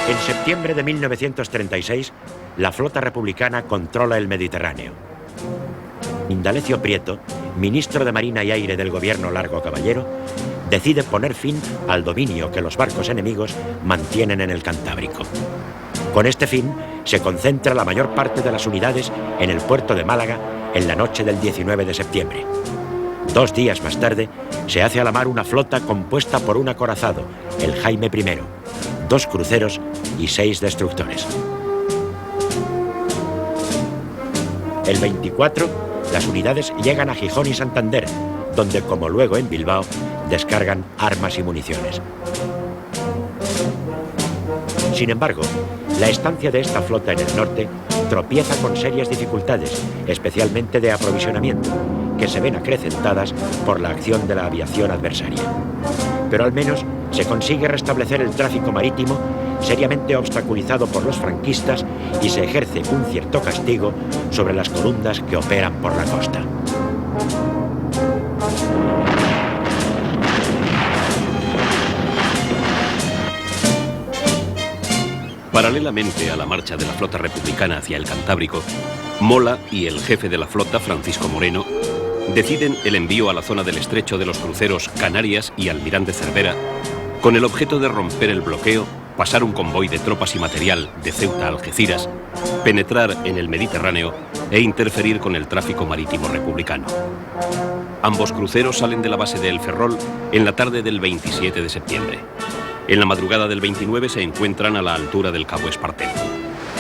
En septiembre de 1936, la flota republicana controla el Mediterráneo. Indalecio Prieto, ministro de Marina y Aire del gobierno Largo Caballero, decide poner fin al dominio que los barcos enemigos mantienen en el Cantábrico. Con este fin, se concentra la mayor parte de las unidades en el puerto de Málaga en la noche del 19 de septiembre. 2 días más tarde, se hace a la mar una flota compuesta por un acorazado, el Jaime I, 2 cruceros y 6 destructores. El 24, las unidades llegan a Gijón y Santander, donde, como luego en Bilbao, descargan armas y municiones. Sin embargo, la estancia de esta flota en el norte tropieza con serias dificultades, especialmente de aprovisionamiento, que se ven acrecentadas por la acción de la aviación adversaria. Pero al menos se consigue restablecer el tráfico marítimo, seriamente obstaculizado por los franquistas, y se ejerce un cierto castigo sobre las columnas que operan por la costa. Paralelamente a la marcha de la flota republicana hacia el Cantábrico, Mola y el jefe de la flota, Francisco Moreno, deciden el envío a la zona del estrecho de los cruceros Canarias y Almirante Cervera, con el objeto de romper el bloqueo, pasar un convoy de tropas y material de Ceuta a Algeciras, penetrar en el Mediterráneo e interferir con el tráfico marítimo republicano. Ambos cruceros salen de la base de El Ferrol en la tarde del 27 de septiembre. En la madrugada del 29 se encuentran a la altura del Cabo Espartero.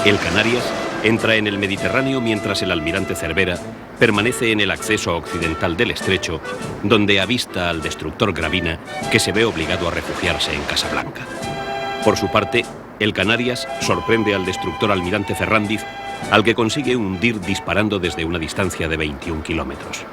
El Canarias entra en el Mediterráneo mientras el Almirante Cervera permanece en el acceso occidental del estrecho, donde avista al destructor Gravina, que se ve obligado a refugiarse en Casablanca. Por su parte, el Canarias sorprende al destructor Almirante Ferrándiz, al que consigue hundir disparando desde una distancia de 21 kilómetros.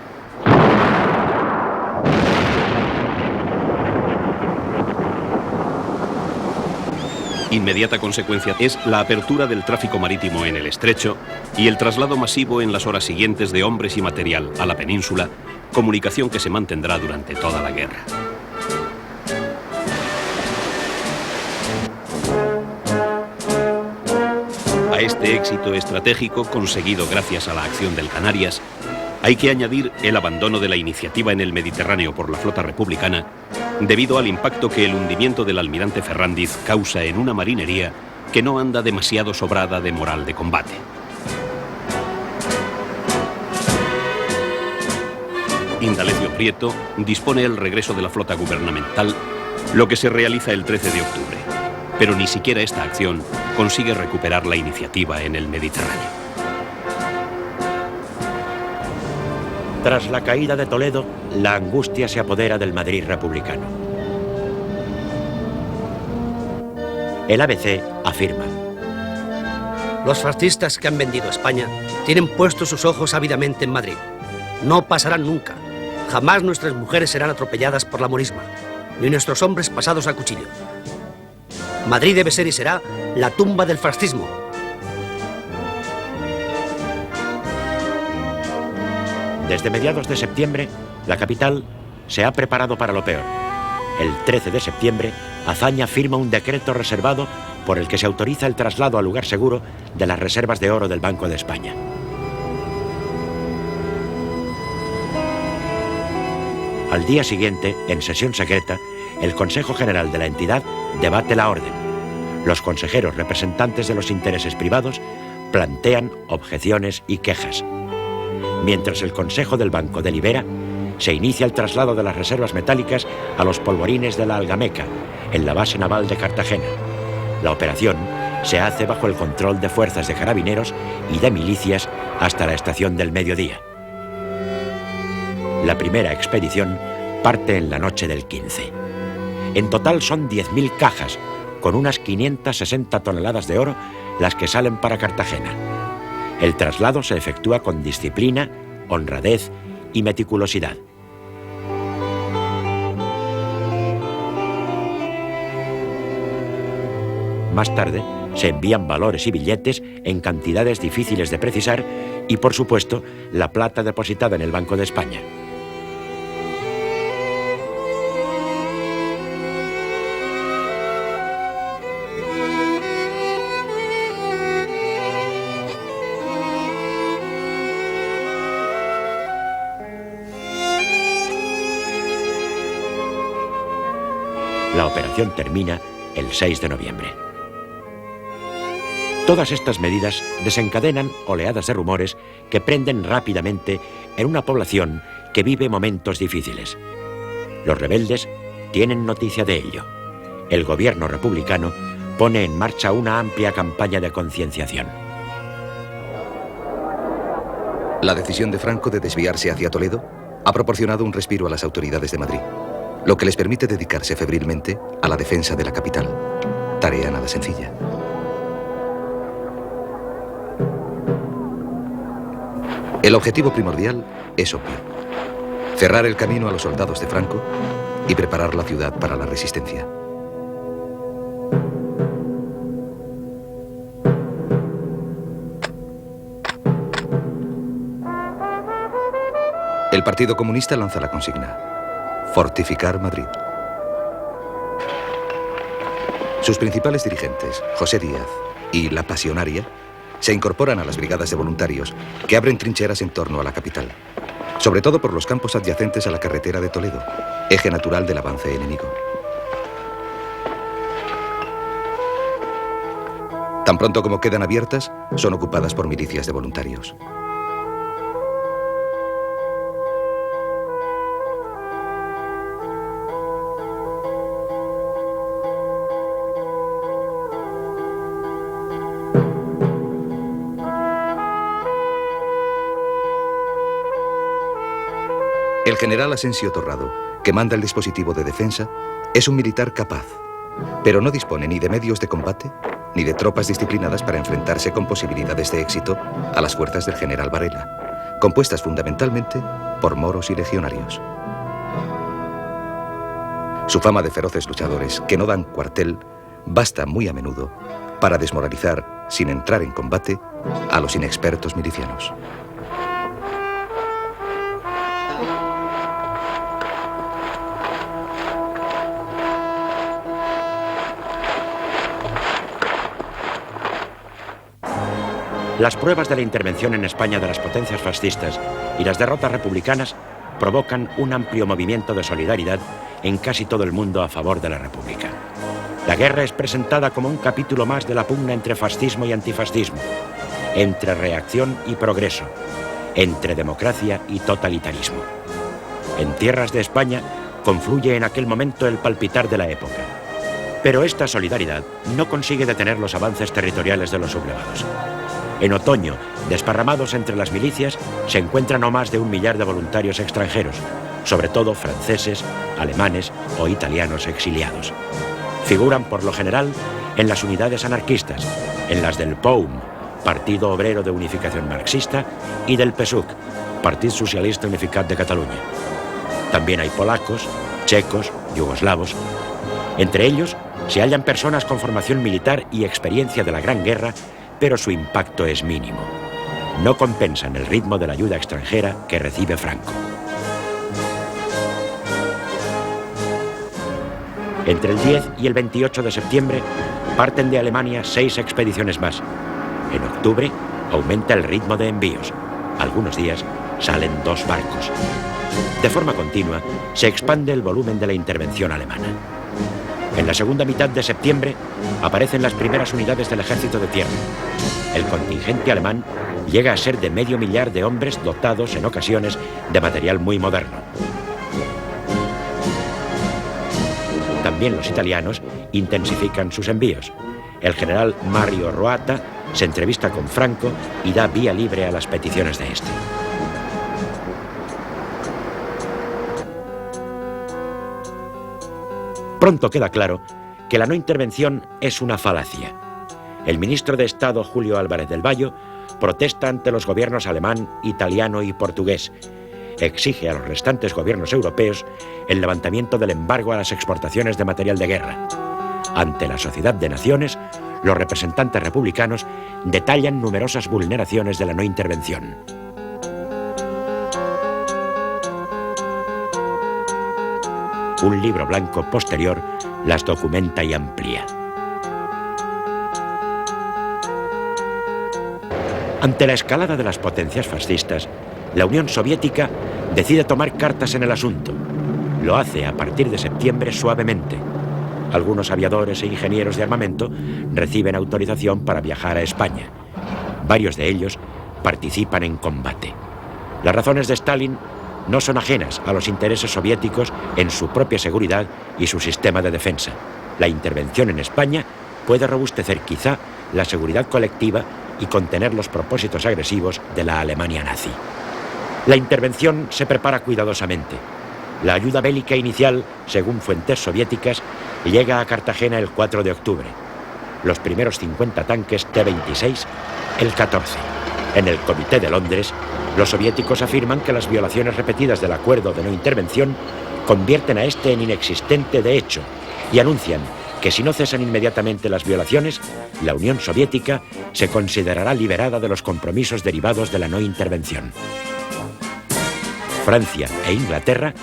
Inmediata consecuencia es la apertura del tráfico marítimo en el estrecho y el traslado masivo en las horas siguientes de hombres y material a la península, comunicación que se mantendrá durante toda la guerra. A este éxito estratégico, conseguido gracias a la acción del Canarias, hay que añadir el abandono de la iniciativa en el Mediterráneo por la flota republicana, debido al impacto que el hundimiento del Almirante Ferrándiz causa en una marinería que no anda demasiado sobrada de moral de combate. Indalecio Prieto dispone el regreso de la flota gubernamental, lo que se realiza el 13 de octubre, pero ni siquiera esta acción consigue recuperar la iniciativa en el Mediterráneo. Tras la caída de Toledo, la angustia se apodera del Madrid republicano. El ABC afirma: los fascistas que han vendido España tienen puestos sus ojos ávidamente en Madrid. No pasarán nunca. Jamás nuestras mujeres serán atropelladas por la morisma, ni nuestros hombres pasados a cuchillo. Madrid debe ser y será la tumba del fascismo. Desde mediados de septiembre, la capital se ha preparado para lo peor. El 13 de septiembre, Azaña firma un decreto reservado por el que se autoriza el traslado a lugar seguro de las reservas de oro del Banco de España. Al día siguiente, en sesión secreta, el Consejo General de la entidad debate la orden. Los consejeros representantes de los intereses privados plantean objeciones y quejas. Mientras el Consejo del Banco delibera, se inicia el traslado de las reservas metálicas a los polvorines de la Algameca, en la base naval de Cartagena. La operación se hace bajo el control de fuerzas de carabineros y de milicias hasta la estación del mediodía. La primera expedición parte en la noche del 15. En total son 10.000 cajas, con unas 560 toneladas de oro, las que salen para Cartagena. El traslado se efectúa con disciplina, honradez y meticulosidad. Más tarde, se envían valores y billetes en cantidades difíciles de precisar y, por supuesto, la plata depositada en el Banco de España. La operación termina el 6 de noviembre. Todas estas medidas desencadenan oleadas de rumores que prenden rápidamente en una población que vive momentos difíciles. Los rebeldes tienen noticia de ello. El gobierno republicano pone en marcha una amplia campaña de concienciación. La decisión de Franco de desviarse hacia Toledo ha proporcionado un respiro a las autoridades de Madrid, lo que les permite dedicarse febrilmente a la defensa de la capital. Tarea nada sencilla. El objetivo primordial es obvio: cerrar el camino a los soldados de Franco y preparar la ciudad para la resistencia. El Partido Comunista lanza la consigna: fortificar Madrid. Sus principales dirigentes, José Díaz y La Pasionaria, se incorporan a las brigadas de voluntarios que abren trincheras en torno a la capital, sobre todo por los campos adyacentes a la carretera de Toledo, eje natural del avance enemigo. Tan pronto como quedan abiertas, son ocupadas por milicias de voluntarios. El general Asensio Torrado, que manda el dispositivo de defensa, es un militar capaz, pero no dispone ni de medios de combate ni de tropas disciplinadas para enfrentarse con posibilidades de éxito a las fuerzas del general Varela, compuestas fundamentalmente por moros y legionarios. Su fama de feroces luchadores que no dan cuartel basta muy a menudo para desmoralizar, sin entrar en combate, a los inexpertos milicianos. Las pruebas de la intervención en España de las potencias fascistas y las derrotas republicanas provocan un amplio movimiento de solidaridad en casi todo el mundo a favor de la República. La guerra es presentada como un capítulo más de la pugna entre fascismo y antifascismo, entre reacción y progreso, entre democracia y totalitarismo. En tierras de España confluye en aquel momento el palpitar de la época. Pero esta solidaridad no consigue detener los avances territoriales de los sublevados. En otoño, desparramados entre las milicias, se encuentran no más de 1 millar de voluntarios extranjeros, sobre todo franceses, alemanes o italianos exiliados. Figuran por lo general en las unidades anarquistas, en las del POUM, Partido Obrero de Unificación Marxista, y del PSUC, Partit Socialista Unificat de Cataluña. También hay polacos, checos, yugoslavos. Entre ellos se hallan personas con formación militar y experiencia de la Gran Guerra, pero su impacto es mínimo. No compensan el ritmo de la ayuda extranjera que recibe Franco. Entre el 10 y el 28 de septiembre parten de Alemania 6 expediciones más. En octubre aumenta el ritmo de envíos. Algunos días salen 2 barcos. De forma continua se expande el volumen de la intervención alemana. En la segunda mitad de septiembre aparecen las primeras unidades del ejército de tierra. El contingente alemán llega a ser de medio millar de hombres dotados en ocasiones de material muy moderno. También los italianos intensifican sus envíos. El general Mario Roata se entrevista con Franco y da vía libre a las peticiones de este. Pronto queda claro que la no intervención es una falacia. El ministro de Estado Julio Álvarez del Valle protesta ante los gobiernos alemán, italiano y portugués. Exige a los restantes gobiernos europeos el levantamiento del embargo a las exportaciones de material de guerra. Ante la Sociedad de Naciones, los representantes republicanos detallan numerosas vulneraciones de la no intervención. Un libro blanco posterior las documenta y amplía. Ante la escalada de las potencias fascistas, la Unión Soviética decide tomar cartas en el asunto. Lo hace a partir de septiembre suavemente. Algunos aviadores e ingenieros de armamento reciben autorización para viajar a España. Varios de ellos participan en combate. Las razones de Stalin no son ajenas a los intereses soviéticos en su propia seguridad y su sistema de defensa. La intervención en España puede robustecer quizá la seguridad colectiva y contener los propósitos agresivos de la Alemania nazi. La intervención se prepara cuidadosamente. La ayuda bélica inicial, según fuentes soviéticas, llega a Cartagena el 4 de octubre. Los primeros 50 tanques T-26 el 14. En el Comité de Londres, los soviéticos afirman que las violaciones repetidas del acuerdo de no intervención convierten a este en inexistente de hecho y anuncian que si no cesan inmediatamente las violaciones, la Unión Soviética se considerará liberada de los compromisos derivados de la no intervención. Francia e Inglaterra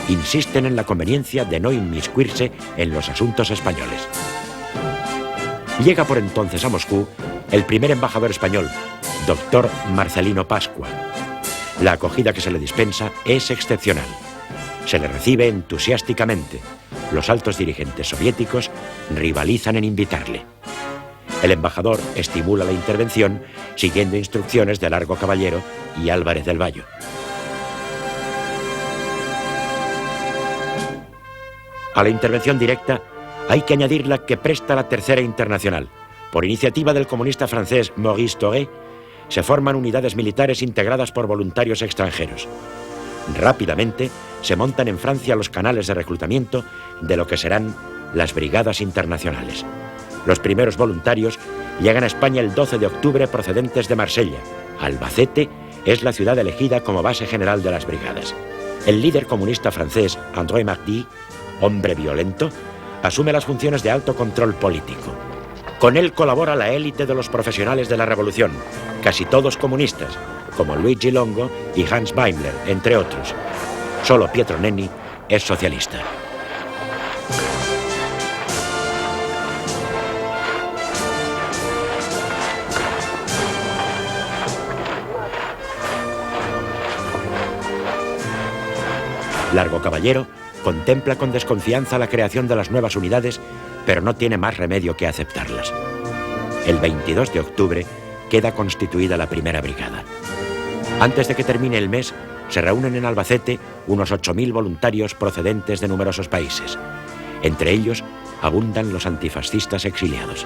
insisten en la conveniencia de no inmiscuirse en los asuntos españoles. Llega por entonces a Moscú el primer embajador español, doctor Marcelino Pascua. La acogida que se le dispensa es excepcional. Se le recibe entusiásticamente. Los altos dirigentes soviéticos rivalizan en invitarle. El embajador estimula la intervención siguiendo instrucciones de Largo Caballero y Álvarez del Valle. A la intervención directa hay que añadir la que presta la Tercera Internacional. Por iniciativa del comunista francés Maurice Thoré, se forman unidades militares integradas por voluntarios extranjeros. Rápidamente se montan en Francia los canales de reclutamiento de lo que serán las brigadas internacionales. Los primeros voluntarios llegan a España el 12 de octubre procedentes de Marsella. Albacete es la ciudad elegida como base general de las brigadas. El líder comunista francés, André Marty, hombre violento, asume las funciones de alto control político. Con él colabora la élite de los profesionales de la revolución, casi todos comunistas, como Luigi Longo y Hans Weimler, entre otros. Solo Pietro Nenni es socialista. Largo Caballero contempla con desconfianza la creación de las nuevas unidades, pero no tiene más remedio que aceptarlas. El 22 de octubre queda constituida la primera brigada. Antes de que termine el mes, se reúnen en Albacete unos 8.000 voluntarios procedentes de numerosos países. Entre ellos abundan los antifascistas exiliados.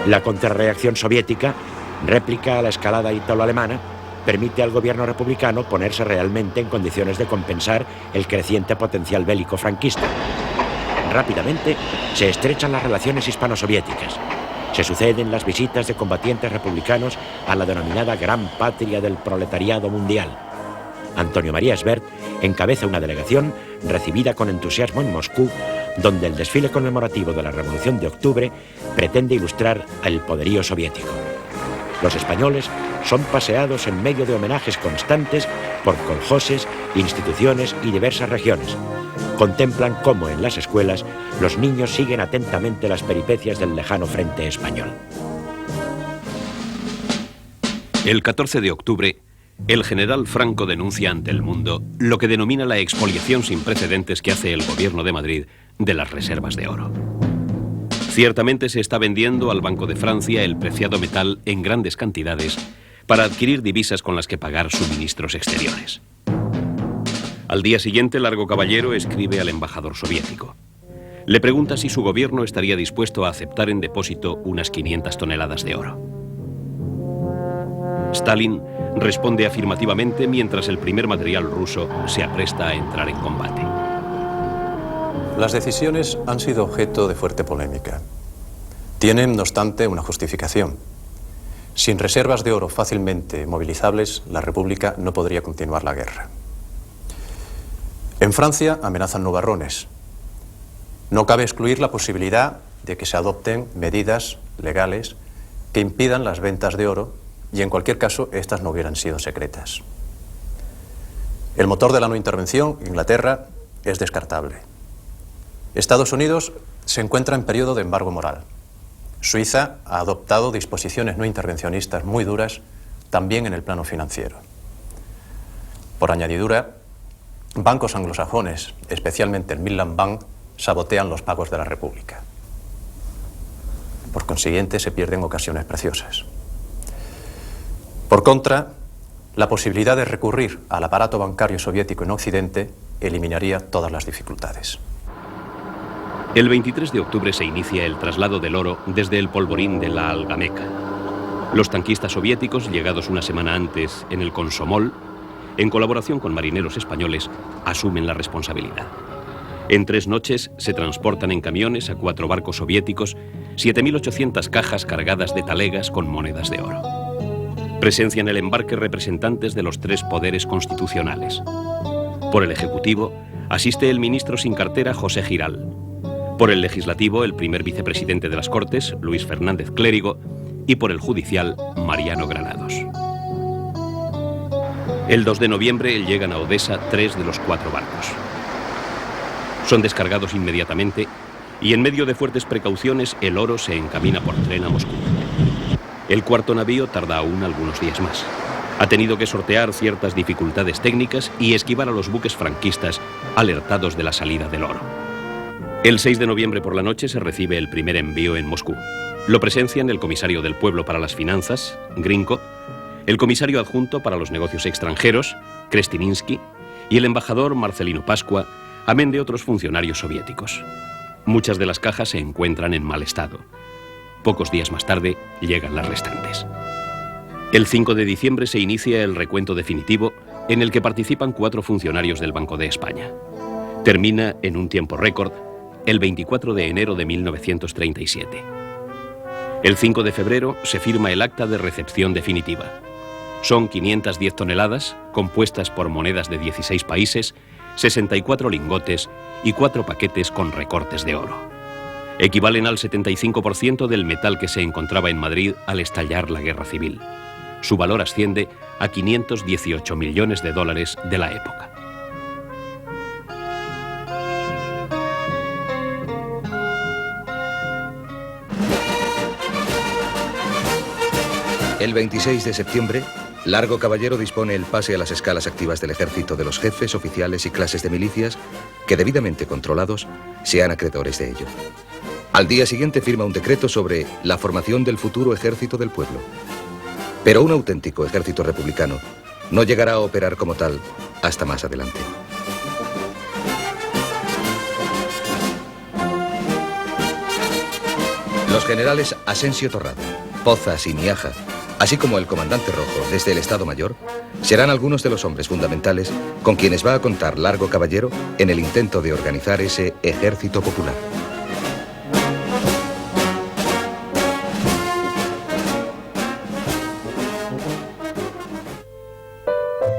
La contrarreacción soviética, réplica a la escalada ítalo-alemana, permite al gobierno republicano ponerse realmente en condiciones de compensar el creciente potencial bélico franquista. Rápidamente se estrechan las relaciones hispano-soviéticas. Se suceden las visitas de combatientes republicanos a la denominada Gran Patria del Proletariado Mundial. Antonio María Esbert encabeza una delegación recibida con entusiasmo en Moscú, donde el desfile conmemorativo de la Revolución de Octubre pretende ilustrar el poderío soviético. Los españoles son paseados en medio de homenajes constantes por coljoses, instituciones y diversas regiones. Contemplan cómo en las escuelas los niños siguen atentamente las peripecias del lejano frente español. El 14 de octubre, el general Franco denuncia ante el mundo lo que denomina la expoliación sin precedentes que hace el gobierno de Madrid de las reservas de oro. Ciertamente se está vendiendo al Banco de Francia el preciado metal en grandes cantidades para adquirir divisas con las que pagar suministros exteriores. Al día siguiente, Largo Caballero escribe al embajador soviético. Le pregunta si su gobierno estaría dispuesto a aceptar en depósito unas 500 toneladas de oro. Stalin responde afirmativamente mientras el primer material ruso se apresta a entrar en combate. Las decisiones han sido objeto de fuerte polémica. Tienen, no obstante, una justificación. Sin reservas de oro fácilmente movilizables, la República no podría continuar la guerra. En Francia amenazan nubarrones. No cabe excluir la posibilidad de que se adopten medidas legales que impidan las ventas de oro y, en cualquier caso, estas no hubieran sido secretas. El motor de la no intervención, Inglaterra, es descartable. Estados Unidos se encuentra en periodo de embargo moral. Suiza ha adoptado disposiciones no intervencionistas muy duras también en el plano financiero. Por añadidura, bancos anglosajones, especialmente el Midland Bank, sabotean los pagos de la República. Por consiguiente, se pierden ocasiones preciosas. Por contra, la posibilidad de recurrir al aparato bancario soviético en Occidente eliminaría todas las dificultades. El 23 de octubre se inicia el traslado del oro desde el polvorín de la Algameca. Los tanquistas soviéticos, llegados una semana antes en el Komsomol, en colaboración con marineros españoles, asumen la responsabilidad. En 3 noches se transportan en camiones a 4 barcos soviéticos 7.800 cajas cargadas de talegas con monedas de oro. Presencian el embarque representantes de los 3 poderes constitucionales. Por el Ejecutivo asiste el ministro sin cartera José Giral. Por el Legislativo, el primer vicepresidente de las Cortes, Luis Fernández Clérigo, y por el Judicial, Mariano Granados. El 2 de noviembre llegan a Odesa 3 de los 4 barcos. Son descargados inmediatamente y en medio de fuertes precauciones el oro se encamina por tren a Moscú. El 4º navío tarda aún algunos días más. Ha tenido que sortear ciertas dificultades técnicas y esquivar a los buques franquistas alertados de la salida del oro. El 6 de noviembre por la noche se recibe el primer envío en Moscú. Lo presencian el comisario del Pueblo para las Finanzas, Grinko, el comisario adjunto para los negocios extranjeros, Krestininsky, y el embajador Marcelino Pascua, amén de otros funcionarios soviéticos. Muchas de las cajas se encuentran en mal estado. Pocos días más tarde llegan las restantes. El 5 de diciembre se inicia el recuento definitivo en el que participan 4 funcionarios del Banco de España. Termina en un tiempo récord el 24 de enero de 1937. El 5 de febrero se firma el acta de recepción definitiva. Son 510 toneladas, compuestas por monedas de 16 países, 64 lingotes y 4 paquetes con recortes de oro. Equivalen al 75% del metal que se encontraba en Madrid al estallar la Guerra Civil. Su valor asciende a 518 millones de dólares de la época. El 26 de septiembre, Largo Caballero dispone el pase a las escalas activas del ejército de los jefes, oficiales y clases de milicias que, debidamente controlados, sean acreedores de ello. Al día siguiente firma un decreto sobre la formación del futuro ejército del pueblo. Pero un auténtico ejército republicano no llegará a operar como tal hasta más adelante. Los generales Asensio Torrado, Pozas y Miaja, así como el comandante Rojo desde el Estado Mayor, serán algunos de los hombres fundamentales con quienes va a contar Largo Caballero en el intento de organizar ese ejército popular.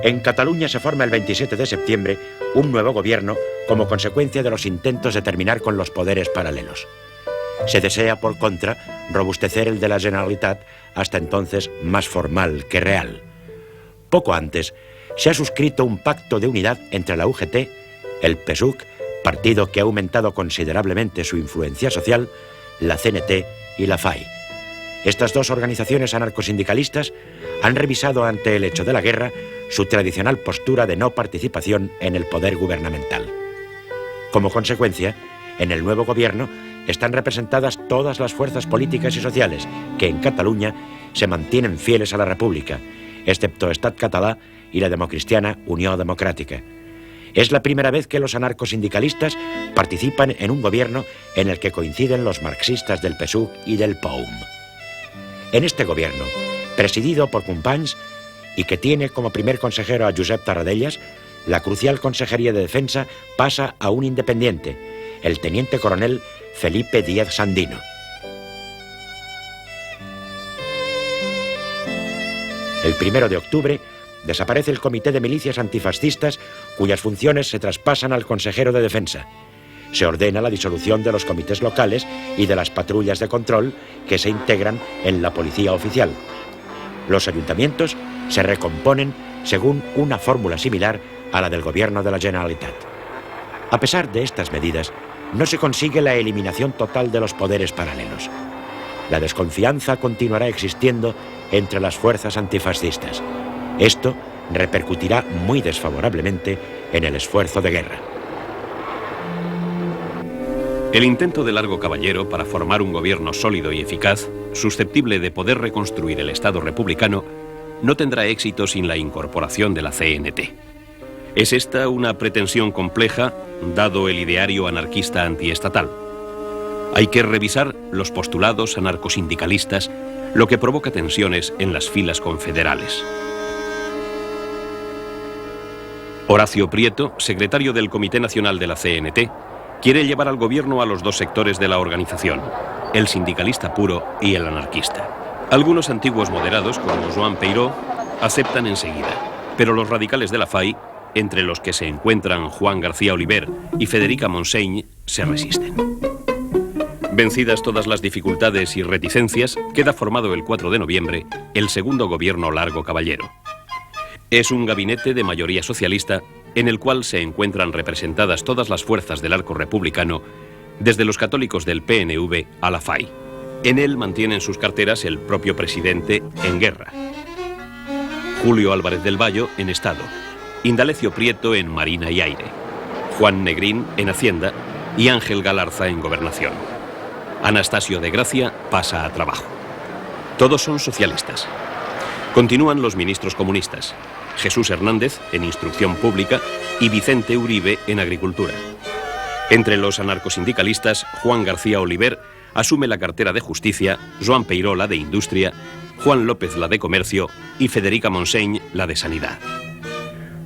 En Cataluña se forma el 27 de septiembre un nuevo gobierno como consecuencia de los intentos de terminar con los poderes paralelos. Se desea, por contra, robustecer el de la Generalitat, hasta entonces más formal que real. Poco antes, se ha suscrito un pacto de unidad entre la UGT, el PSUC, partido que ha aumentado considerablemente su influencia social, la CNT y la FAI. Estas 2 organizaciones anarcosindicalistas han revisado ante el hecho de la guerra su tradicional postura de no participación en el poder gubernamental. Como consecuencia, en el nuevo gobierno están representadas todas las fuerzas políticas y sociales que en Cataluña se mantienen fieles a la República, excepto Estat Català y la democristiana Unió Democràtica. Es la primera vez que los anarcosindicalistas participan en un gobierno en el que coinciden los marxistas del PSUC y del POUM. En este gobierno, presidido por Companys y que tiene como primer consejero a Josep Tarradellas, la crucial Consejería de Defensa pasa a un independiente, el teniente coronel Felipe Díaz Sandino. El 1 de octubre desaparece el Comité de Milicias Antifascistas, cuyas funciones se traspasan al consejero de Defensa. Se ordena la disolución de los comités locales y de las patrullas de control que se integran en la policía oficial. Los ayuntamientos se recomponen según una fórmula similar a la del gobierno de la Generalitat. A pesar de estas medidas, no se consigue la eliminación total de los poderes paralelos. La desconfianza continuará existiendo entre las fuerzas antifascistas. Esto repercutirá muy desfavorablemente en el esfuerzo de guerra. El intento de Largo Caballero para formar un gobierno sólido y eficaz, susceptible de poder reconstruir el Estado republicano, no tendrá éxito sin la incorporación de la CNT. ¿Es esta una pretensión compleja, dado el ideario anarquista antiestatal? Hay que revisar los postulados anarcosindicalistas, lo que provoca tensiones en las filas confederales. Horacio Prieto, secretario del Comité Nacional de la CNT, quiere llevar al gobierno a los dos sectores de la organización, el sindicalista puro y el anarquista. Algunos antiguos moderados, como Joan Peiró, aceptan enseguida, pero los radicales de la FAI, entre los que se encuentran Juan García Oliver y Federica Montseny, se resisten. Vencidas todas las dificultades y reticencias, queda formado el 4 de noviembre el segundo gobierno Largo Caballero. Es un gabinete de mayoría socialista en el cual se encuentran representadas todas las fuerzas del arco republicano, desde los católicos del PNV a la FAI. En él mantienen sus carteras el propio presidente en guerra, Julio Álvarez del Valle en Estado, Indalecio Prieto en Marina y Aire, Juan Negrín en Hacienda y Ángel Galarza en Gobernación. Anastasio de Gracia pasa a Trabajo. Todos son socialistas. Continúan los ministros comunistas, Jesús Hernández en Instrucción Pública y Vicente Uribe en Agricultura. Entre los anarcosindicalistas, Juan García Oliver asume la cartera de Justicia, Joan Peiró la de Industria, Juan López la de Comercio y Federica Montseny la de Sanidad.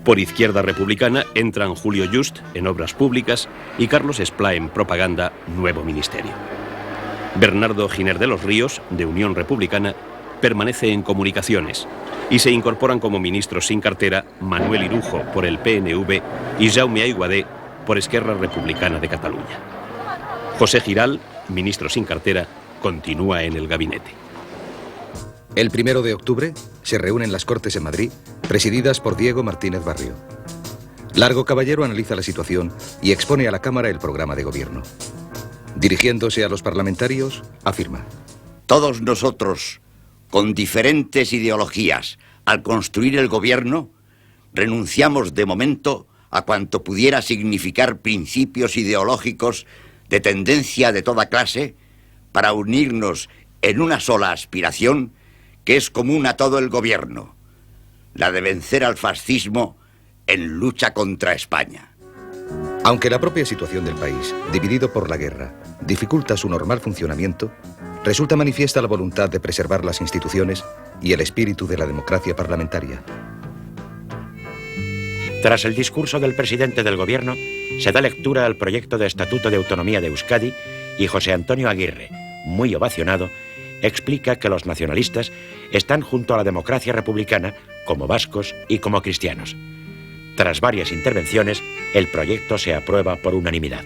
Por Izquierda Republicana entran Julio Just en Obras Públicas y Carlos Esplá en Propaganda, nuevo ministerio. Bernardo Giner de los Ríos, de Unión Republicana, permanece en Comunicaciones y se incorporan como ministros sin cartera Manuel Irujo por el PNV y Jaume Aiguadé por Esquerra Republicana de Cataluña. José Giral, ministro sin cartera, continúa en el gabinete. El 1 de octubre se reúnen las Cortes en Madrid, presididas por Diego Martínez Barrio. Largo Caballero analiza la situación y expone a la Cámara el programa de gobierno. Dirigiéndose a los parlamentarios, afirma: todos nosotros, con diferentes ideologías, al construir el gobierno, renunciamos de momento a cuanto pudiera significar principios ideológicos de tendencia de toda clase para unirnos en una sola aspiración que es común a todo el gobierno, la de vencer al fascismo en lucha contra España. Aunque la propia situación del país, dividido por la guerra, dificulta su normal funcionamiento, resulta manifiesta la voluntad de preservar las instituciones y el espíritu de la democracia parlamentaria. Tras el discurso del presidente del gobierno, se da lectura al proyecto de Estatuto de Autonomía de Euskadi y José Antonio Aguirre, muy ovacionado, explica que los nacionalistas están junto a la democracia republicana como vascos y como cristianos. Tras varias intervenciones, el proyecto se aprueba por unanimidad.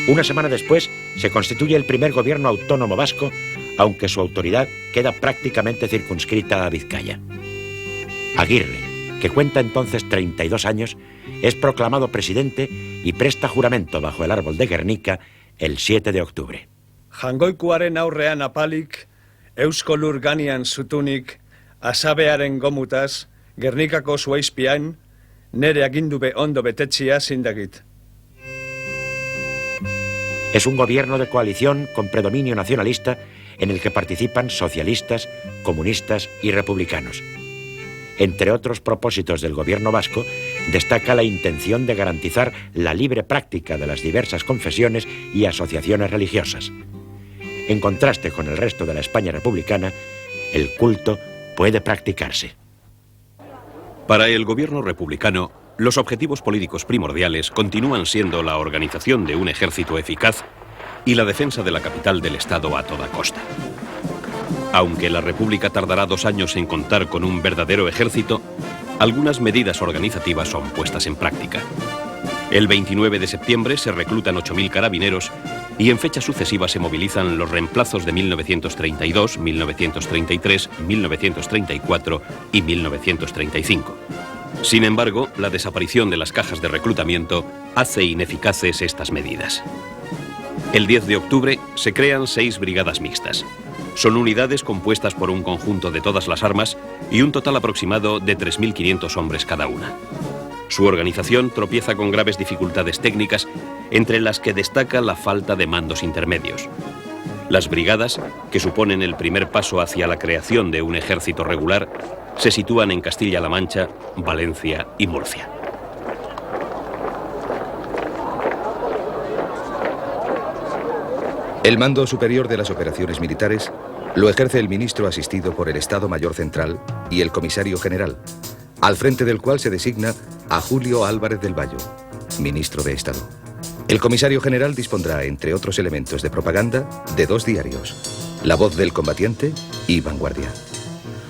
Una semana después, se constituye el primer gobierno autónomo vasco, aunque su autoridad queda prácticamente circunscrita a Vizcaya. Aguirre, que cuenta entonces 32 años, es proclamado presidente y presta juramento bajo el árbol de Gernika el 7 de octubre. Jangoikuaren aurrean apalik, eusko lur gainean zutunik, asabearen gomutaz, Gernikako zuaizpian, nere agindube ondo betetxia zindagit. Es un gobierno de coalición con predominio nacionalista en el que participan socialistas, comunistas y republicanos. Entre otros propósitos del gobierno vasco, destaca la intención de garantizar la libre práctica de las diversas confesiones y asociaciones religiosas. En contraste con el resto de la España republicana, el culto puede practicarse. Para el gobierno republicano, los objetivos políticos primordiales continúan siendo la organización de un ejército eficaz y la defensa de la capital del Estado a toda costa. Aunque la República tardará 2 años en contar con un verdadero ejército, algunas medidas organizativas son puestas en práctica. El 29 de septiembre se reclutan 8.000 carabineros y en fechas sucesivas se movilizan los reemplazos de 1932, 1933, 1934 y 1935. Sin embargo, la desaparición de las cajas de reclutamiento hace ineficaces estas medidas. El 10 de octubre se crean 6 brigadas mixtas. Son unidades compuestas por un conjunto de todas las armas y un total aproximado de 3.500 hombres cada una. Su organización tropieza con graves dificultades técnicas, entre las que destaca la falta de mandos intermedios. Las brigadas, que suponen el primer paso hacia la creación de un ejército regular, se sitúan en Castilla-La Mancha, Valencia y Murcia. El mando superior de las operaciones militares lo ejerce el ministro asistido por el Estado Mayor Central y el comisario general, al frente del cual se designa a Julio Álvarez del Valle, ministro de Estado. El comisario general dispondrá, entre otros elementos de propaganda, de 2 diarios, La Voz del Combatiente y Vanguardia.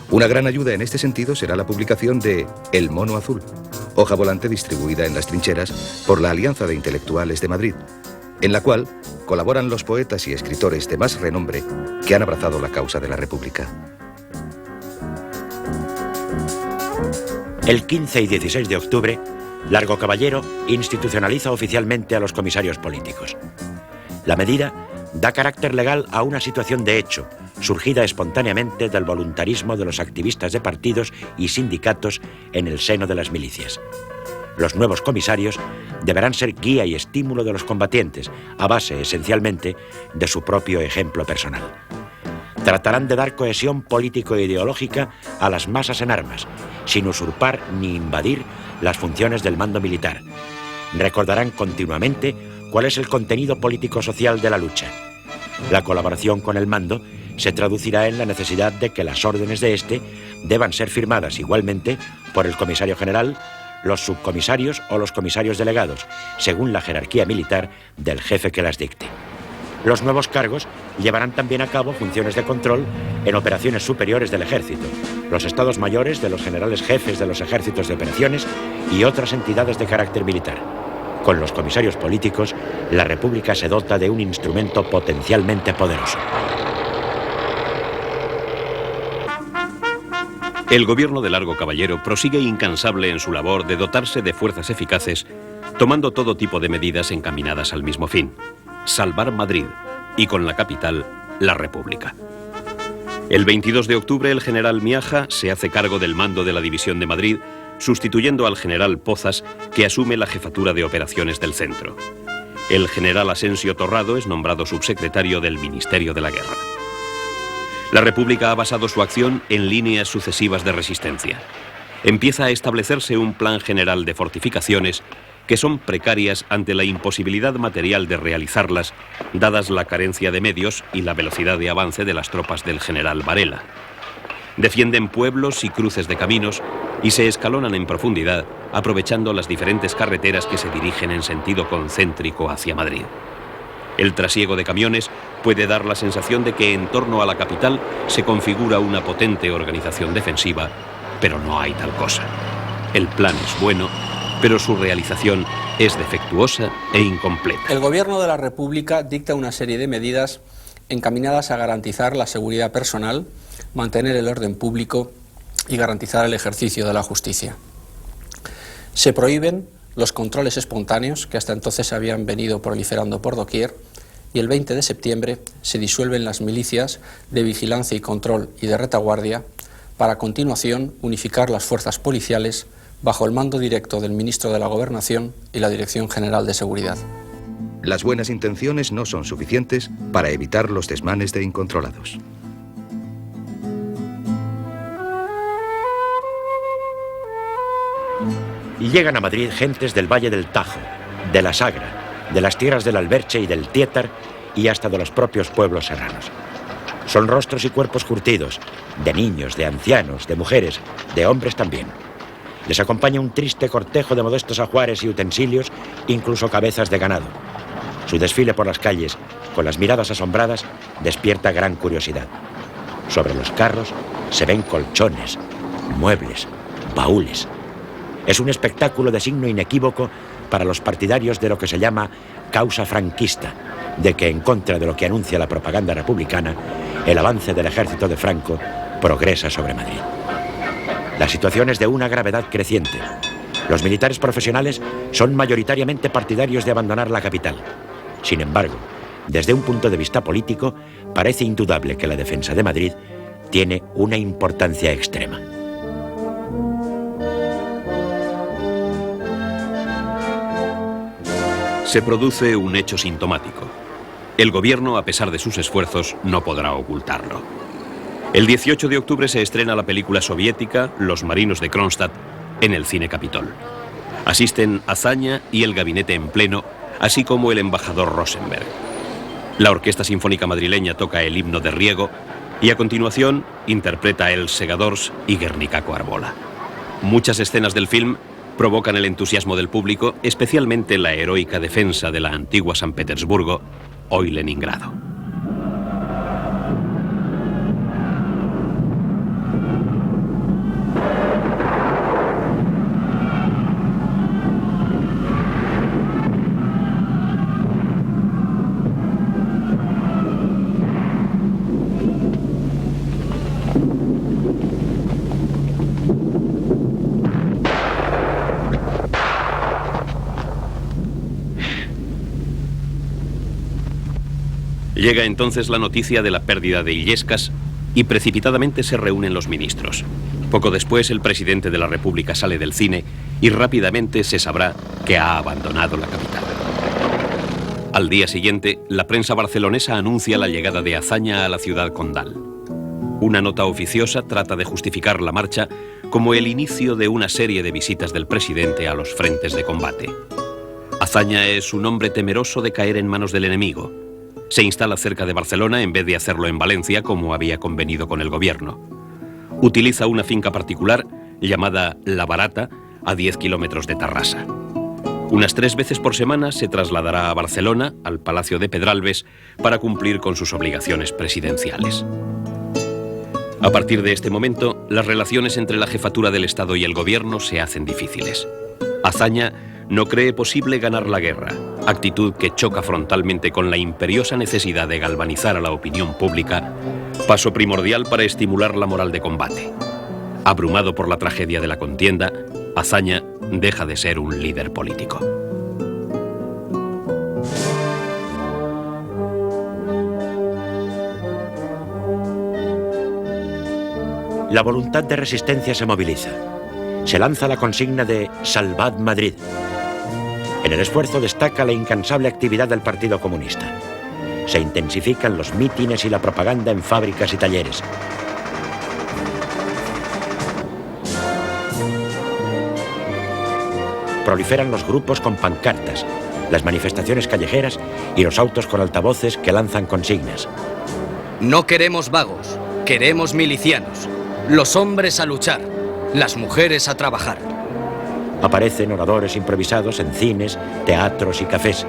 Una gran ayuda en este sentido será la publicación de El Mono Azul, hoja volante distribuida en las trincheras por la Alianza de Intelectuales de Madrid, en la cual colaboran los poetas y escritores de más renombre que han abrazado la causa de la República. El 15 y 16 de octubre, Largo Caballero institucionaliza oficialmente a los comisarios políticos. La medida da carácter legal a una situación de hecho, surgida espontáneamente del voluntarismo de los activistas de partidos y sindicatos en el seno de las milicias. Los nuevos comisarios deberán ser guía y estímulo de los combatientes, a base, esencialmente, de su propio ejemplo personal. Tratarán de dar cohesión político-ideológica a las masas en armas, sin usurpar ni invadir las funciones del mando militar. Recordarán continuamente cuál es el contenido político-social de la lucha. La colaboración con el mando se traducirá en la necesidad de que las órdenes de este deban ser firmadas igualmente por el comisario general, los subcomisarios o los comisarios delegados, según la jerarquía militar del jefe que las dicte. Los nuevos cargos llevarán también a cabo funciones de control en operaciones superiores del ejército, los estados mayores de los generales jefes de los ejércitos de operaciones y otras entidades de carácter militar. Con los comisarios políticos, la República se dota de un instrumento potencialmente poderoso. El gobierno de Largo Caballero prosigue incansable en su labor de dotarse de fuerzas eficaces, tomando todo tipo de medidas encaminadas al mismo fin: salvar Madrid, y con la capital, la República. El 22 de octubre el general Miaja se hace cargo del mando de la División de Madrid, sustituyendo al general Pozas, que asume la jefatura de operaciones del centro. El general Asensio Torrado es nombrado subsecretario del Ministerio de la Guerra. La República ha basado su acción en líneas sucesivas de resistencia. Empieza a establecerse un plan general de fortificaciones que son precarias ante la imposibilidad material de realizarlas, dadas la carencia de medios y la velocidad de avance de las tropas del general Varela. Defienden pueblos y cruces de caminos y se escalonan en profundidad, aprovechando las diferentes carreteras que se dirigen en sentido concéntrico hacia Madrid. El trasiego de camiones puede dar la sensación de que en torno a la capital se configura una potente organización defensiva, pero no hay tal cosa. El plan es bueno, pero su realización es defectuosa e incompleta. El Gobierno de la República dicta una serie de medidas encaminadas a garantizar la seguridad personal, mantener el orden público y garantizar el ejercicio de la justicia. Se prohíben los controles espontáneos, que hasta entonces se habían venido proliferando por doquier, y el 20 de septiembre se disuelven las milicias de vigilancia y control y de retaguardia, para a continuación unificar las fuerzas policiales bajo el mando directo del ministro de la Gobernación y la Dirección General de Seguridad. Las buenas intenciones no son suficientes para evitar los desmanes de incontrolados. Y llegan a Madrid gentes del Valle del Tajo, de la Sagra, de las tierras del Alberche y del Tietar y hasta de los propios pueblos serranos. Son rostros y cuerpos curtidos, de niños, de ancianos, de mujeres, de hombres también. Les acompaña un triste cortejo de modestos ajuares y utensilios, incluso cabezas de ganado. Su desfile por las calles, con las miradas asombradas, despierta gran curiosidad. Sobre los carros se ven colchones, muebles, baúles. Es un espectáculo de signo inequívoco para los partidarios de lo que se llama causa franquista, de que, en contra de lo que anuncia la propaganda republicana, el avance del ejército de Franco progresa sobre Madrid. La situación es de una gravedad creciente. Los militares profesionales son mayoritariamente partidarios de abandonar la capital. Sin embargo, desde un punto de vista político, parece indudable que la defensa de Madrid tiene una importancia extrema. Se produce un hecho sintomático. El gobierno, a pesar de sus esfuerzos, no podrá ocultarlo. El 18 de octubre se estrena la película soviética Los marinos de Kronstadt en el Cine Capitol. Asisten Azaña y el gabinete en pleno, así como el embajador Rosenberg. La Orquesta Sinfónica Madrileña toca el himno de Riego y a continuación interpreta Els Segadors y Guernica Coarbola. Muchas escenas del film provocan el entusiasmo del público, especialmente la heroica defensa de la antigua San Petersburgo, hoy Leningrado. Llega entonces la noticia de la pérdida de Illescas y precipitadamente se reúnen los ministros. Poco después el presidente de la República sale del cine y rápidamente se sabrá que ha abandonado la capital. Al día siguiente, la prensa barcelonesa anuncia la llegada de Azaña a la ciudad condal. Una nota oficiosa trata de justificar la marcha como el inicio de una serie de visitas del presidente a los frentes de combate. Azaña es un hombre temeroso de caer en manos del enemigo. Se instala cerca de Barcelona en vez de hacerlo en Valencia como había convenido con el gobierno. Utiliza una finca particular llamada La Barata a 10 kilómetros de Tarrasa. Unas 3 veces por semana se trasladará a Barcelona, al Palacio de Pedralbes, para cumplir con sus obligaciones presidenciales. A partir de este momento, las relaciones entre la jefatura del Estado y el gobierno se hacen difíciles. Azaña no cree posible ganar la guerra, actitud que choca frontalmente con la imperiosa necesidad de galvanizar a la opinión pública, paso primordial para estimular la moral de combate. Abrumado por la tragedia de la contienda, Azaña deja de ser un líder político. La voluntad de resistencia se moviliza. Se lanza la consigna de Salvad Madrid. En el esfuerzo destaca la incansable actividad del Partido Comunista. Se intensifican los mítines y la propaganda en fábricas y talleres. Proliferan los grupos con pancartas, las manifestaciones callejeras y los autos con altavoces que lanzan consignas. No queremos vagos, queremos milicianos. Los hombres a luchar, las mujeres a trabajar. Aparecen oradores improvisados en cines, teatros y cafés.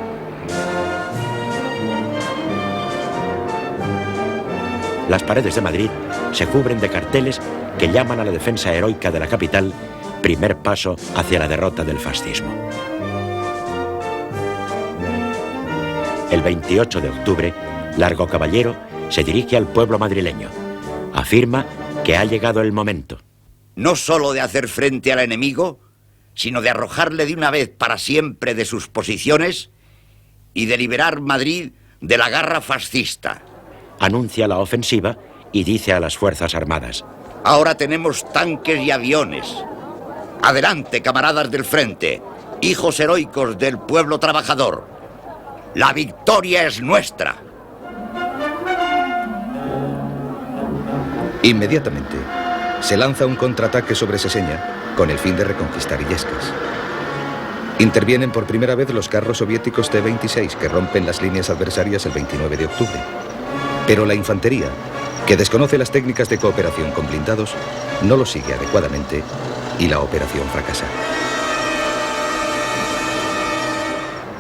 Las paredes de Madrid se cubren de carteles que llaman a la defensa heroica de la capital, primer paso hacia la derrota del fascismo. El 28 de octubre, Largo Caballero se dirige al pueblo madrileño. Afirma que ha llegado el momento. No solo de hacer frente al enemigo, sino de arrojarle de una vez para siempre de sus posiciones y de liberar Madrid de la garra fascista. Anuncia la ofensiva y dice a las Fuerzas Armadas: ahora tenemos tanques y aviones. Adelante, camaradas del frente, hijos heroicos del pueblo trabajador. La victoria es nuestra. Inmediatamente, se lanza un contraataque sobre Seseña con el fin de reconquistar Illescas. Intervienen por primera vez los carros soviéticos T-26 que rompen las líneas adversarias el 29 de octubre. Pero la infantería, que desconoce las técnicas de cooperación con blindados, no lo sigue adecuadamente y la operación fracasa.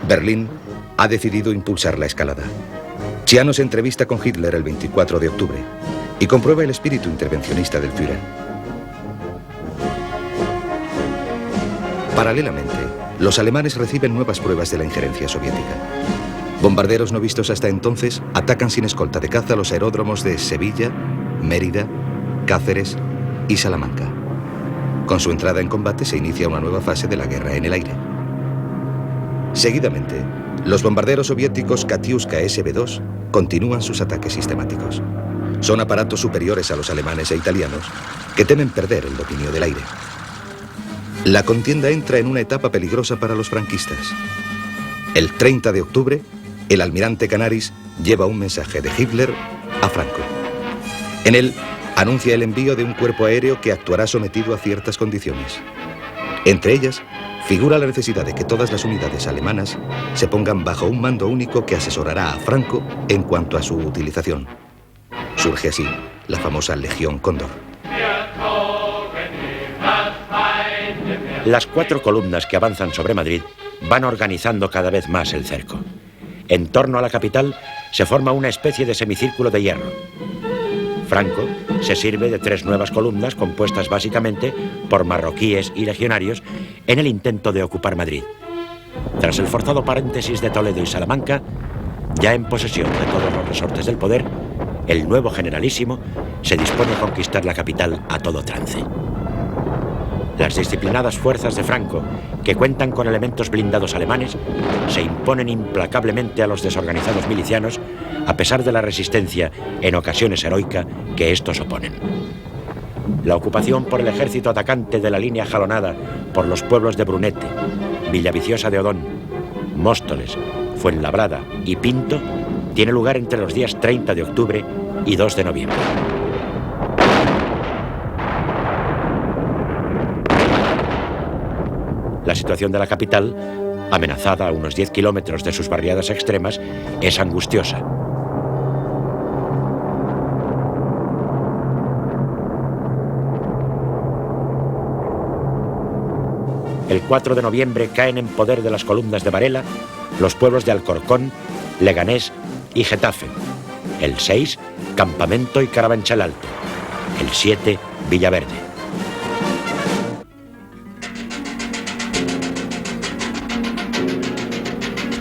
Berlín ha decidido impulsar la escalada. Chiano se entrevista con Hitler el 24 de octubre y comprueba el espíritu intervencionista del Führer. Paralelamente, los alemanes reciben nuevas pruebas de la injerencia soviética. Bombarderos no vistos hasta entonces atacan sin escolta de caza los aeródromos de Sevilla, Mérida, Cáceres y Salamanca. Con su entrada en combate se inicia una nueva fase de la guerra en el aire. Seguidamente, los bombarderos soviéticos Katyuska SB-2 continúan sus ataques sistemáticos. Son aparatos superiores a los alemanes e italianos que temen perder el dominio del aire. La contienda entra en una etapa peligrosa para los franquistas. El 30 de octubre, el almirante Canaris lleva un mensaje de Hitler a Franco. En él, anuncia el envío de un cuerpo aéreo que actuará sometido a ciertas condiciones. Entre ellas, figura la necesidad de que todas las unidades alemanas se pongan bajo un mando único que asesorará a Franco en cuanto a su utilización. Surge así la famosa Legión Cóndor. Las 4 columnas que avanzan sobre Madrid van organizando cada vez más el cerco. En torno a la capital se forma una especie de semicírculo de hierro. Franco se sirve de 3 nuevas columnas compuestas básicamente por marroquíes y legionarios en el intento de ocupar Madrid. Tras el forzado paréntesis de Toledo y Salamanca, ya en posesión de todos los resortes del poder, el nuevo generalísimo se dispone a conquistar la capital a todo trance. Las disciplinadas fuerzas de Franco, que cuentan con elementos blindados alemanes, se imponen implacablemente a los desorganizados milicianos, a pesar de la resistencia, en ocasiones heroica, que estos oponen. La ocupación por el ejército atacante de la línea jalonada por los pueblos de Brunete, Villaviciosa de Odón, Móstoles, Fuenlabrada y Pinto tiene lugar entre los días 30 de octubre y 2 de noviembre. La situación de la capital, amenazada a unos 10 kilómetros de sus barriadas extremas, es angustiosa. El 4 de noviembre caen en poder de las columnas de Varela los pueblos de Alcorcón, Leganés y Getafe. El 6, Campamento y Carabanchel Alto. El 7, Villaverde.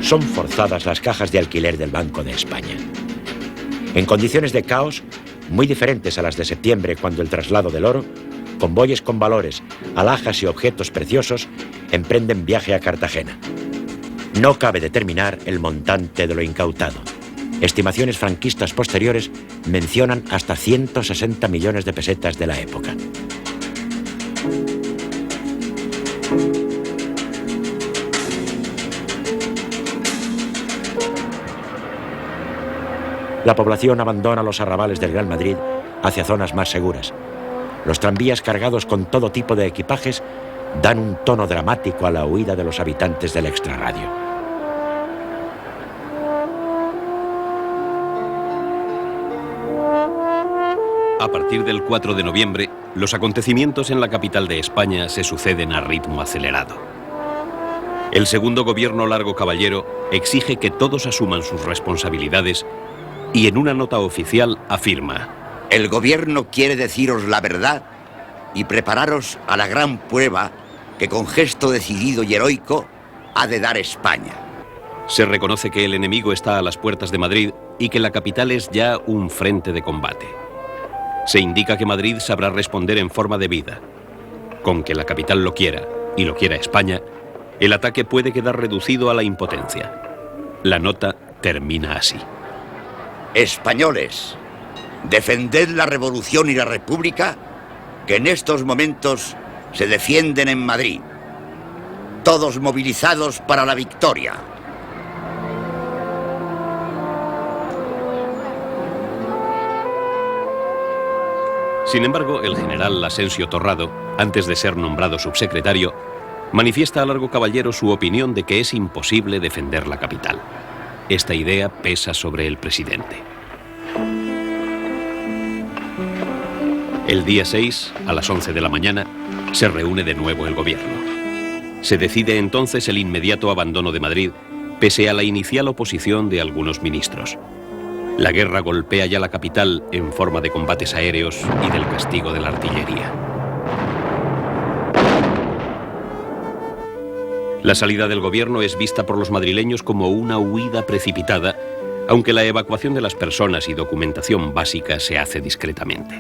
Son forzadas las cajas de alquiler del Banco de España. En condiciones de caos, muy diferentes a las de septiembre, cuando el traslado del oro, convoyes con valores, alhajas y objetos preciosos emprenden viaje a Cartagena. No cabe determinar el montante de lo incautado. Estimaciones franquistas posteriores mencionan hasta 160 millones de pesetas de la época. La población abandona los arrabales del Gran Madrid hacia zonas más seguras. Los tranvías cargados con todo tipo de equipajes dan un tono dramático a la huida de los habitantes del extrarradio. A partir del 4 de noviembre, los acontecimientos en la capital de España se suceden a ritmo acelerado. El segundo gobierno Largo Caballero exige que todos asuman sus responsabilidades y en una nota oficial afirma: el gobierno quiere deciros la verdad y prepararos a la gran prueba que con gesto decidido y heroico ha de dar España. Se reconoce que el enemigo está a las puertas de Madrid y que la capital es ya un frente de combate. Se indica que Madrid sabrá responder en forma debida. Con que la capital lo quiera, y lo quiera España, el ataque puede quedar reducido a la impotencia. La nota termina así: españoles, defended la revolución y la república que en estos momentos se defienden en Madrid. Todos movilizados para la victoria. Sin embargo, el general Asensio Torrado, antes de ser nombrado subsecretario, manifiesta a Largo Caballero su opinión de que es imposible defender la capital. Esta idea pesa sobre el presidente. El día 6, a las 11 de la mañana, se reúne de nuevo el gobierno. Se decide entonces el inmediato abandono de Madrid, pese a la inicial oposición de algunos ministros. La guerra golpea ya la capital en forma de combates aéreos y del castigo de la artillería. La salida del gobierno es vista por los madrileños como una huida precipitada, aunque la evacuación de las personas y documentación básica se hace discretamente.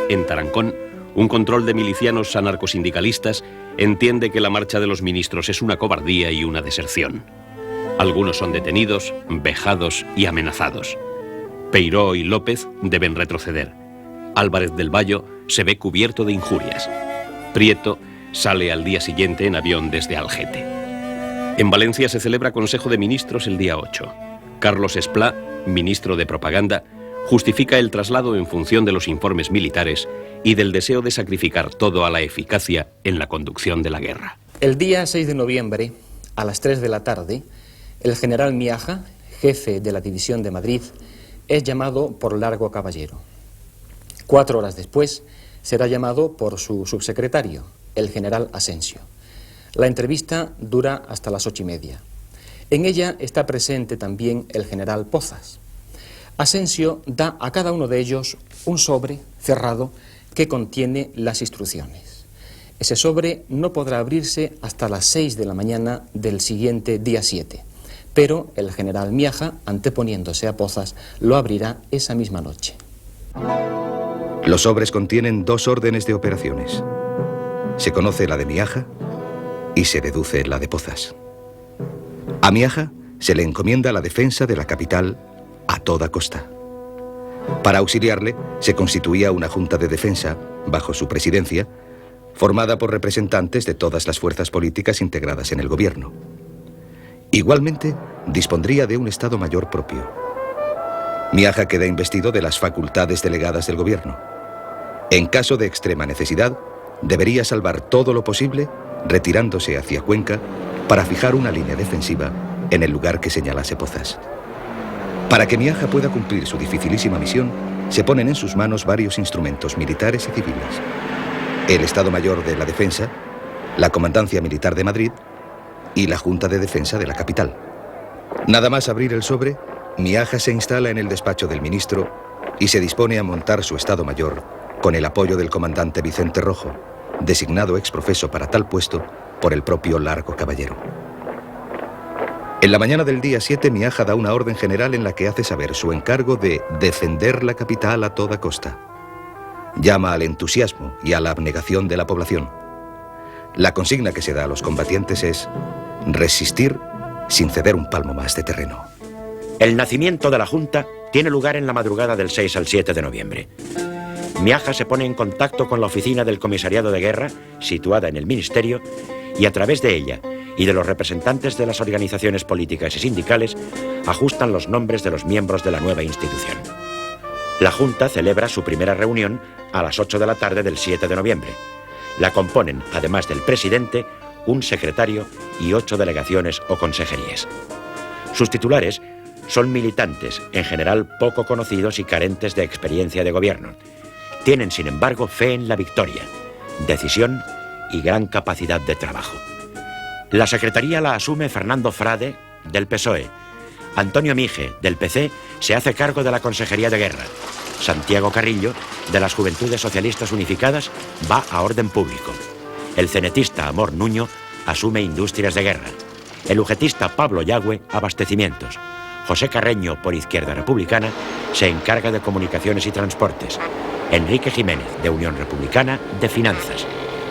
En Tarancón, un control de milicianos anarcosindicalistas entiende que la marcha de los ministros es una cobardía y una deserción. Algunos son detenidos, vejados y amenazados. Peiró y López deben retroceder. Álvarez del Valle se ve cubierto de injurias. Prieto sale al día siguiente en avión desde Algete. En Valencia se celebra Consejo de Ministros el día 8. Carlos Esplá, ministro de Propaganda, justifica el traslado en función de los informes militares y del deseo de sacrificar todo a la eficacia en la conducción de la guerra. El día 6 de noviembre, a las 3 de la tarde, el general Miaja, jefe de la División de Madrid, es llamado por Largo Caballero. 4 horas después, será llamado por su subsecretario, el general Asensio. La entrevista dura hasta las 8:30. En ella está presente también el general Pozas. Asensio da a cada uno de ellos un sobre cerrado que contiene las instrucciones. Ese sobre no podrá abrirse hasta las 6 de la mañana del siguiente día 7, pero el general Miaja, anteponiéndose a Pozas, lo abrirá esa misma noche. Los sobres contienen 2 órdenes de operaciones. Se conoce la de Miaja y se deduce la de Pozas. A Miaja se le encomienda la defensa de la capital a toda costa. Para auxiliarle se constituía una junta de defensa, bajo su presidencia, formada por representantes de todas las fuerzas políticas integradas en el gobierno. Igualmente, dispondría de un Estado Mayor propio. Miaja queda investido de las facultades delegadas del gobierno. En caso de extrema necesidad, debería salvar todo lo posible retirándose hacia Cuenca para fijar una línea defensiva en el lugar que señalase Pozas. Para que Miaja pueda cumplir su dificilísima misión, se ponen en sus manos varios instrumentos militares y civiles. El Estado Mayor de la Defensa, la Comandancia Militar de Madrid y la Junta de Defensa de la capital. Nada más abrir el sobre, Miaja se instala en el despacho del ministro y se dispone a montar su Estado Mayor con el apoyo del comandante Vicente Rojo, designado exprofeso para tal puesto por el propio Largo Caballero. En la mañana del día 7, Miaja da una orden general en la que hace saber su encargo de defender la capital a toda costa. Llama al entusiasmo y a la abnegación de la población. La consigna que se da a los combatientes es resistir sin ceder un palmo más de terreno. El nacimiento de la Junta tiene lugar en la madrugada del 6 al 7 de noviembre. Miaja se pone en contacto con la oficina del Comisariado de Guerra, situada en el Ministerio, y a través de ella y de los representantes de las organizaciones políticas y sindicales ajustan los nombres de los miembros de la nueva institución. La Junta celebra su primera reunión a las 8 de la tarde del 7 de noviembre. La componen, además del presidente, un secretario y 8 delegaciones o consejerías. Sus titulares son militantes, en general poco conocidos y carentes de experiencia de gobierno. Tienen, sin embargo, fe en la victoria, decisión y gran capacidad de trabajo. La secretaría la asume Fernando Frade, del PSOE. Antonio Mige, del PC, se hace cargo de la Consejería de Guerra. Santiago Carrillo, de las Juventudes Socialistas Unificadas, va a Orden Público. El cenetista Amor Nuño asume Industrias de Guerra. El ujetista Pablo Yagüe, Abastecimientos. José Carreño, por Izquierda Republicana, se encarga de Comunicaciones y Transportes. Enrique Jiménez, de Unión Republicana, de Finanzas.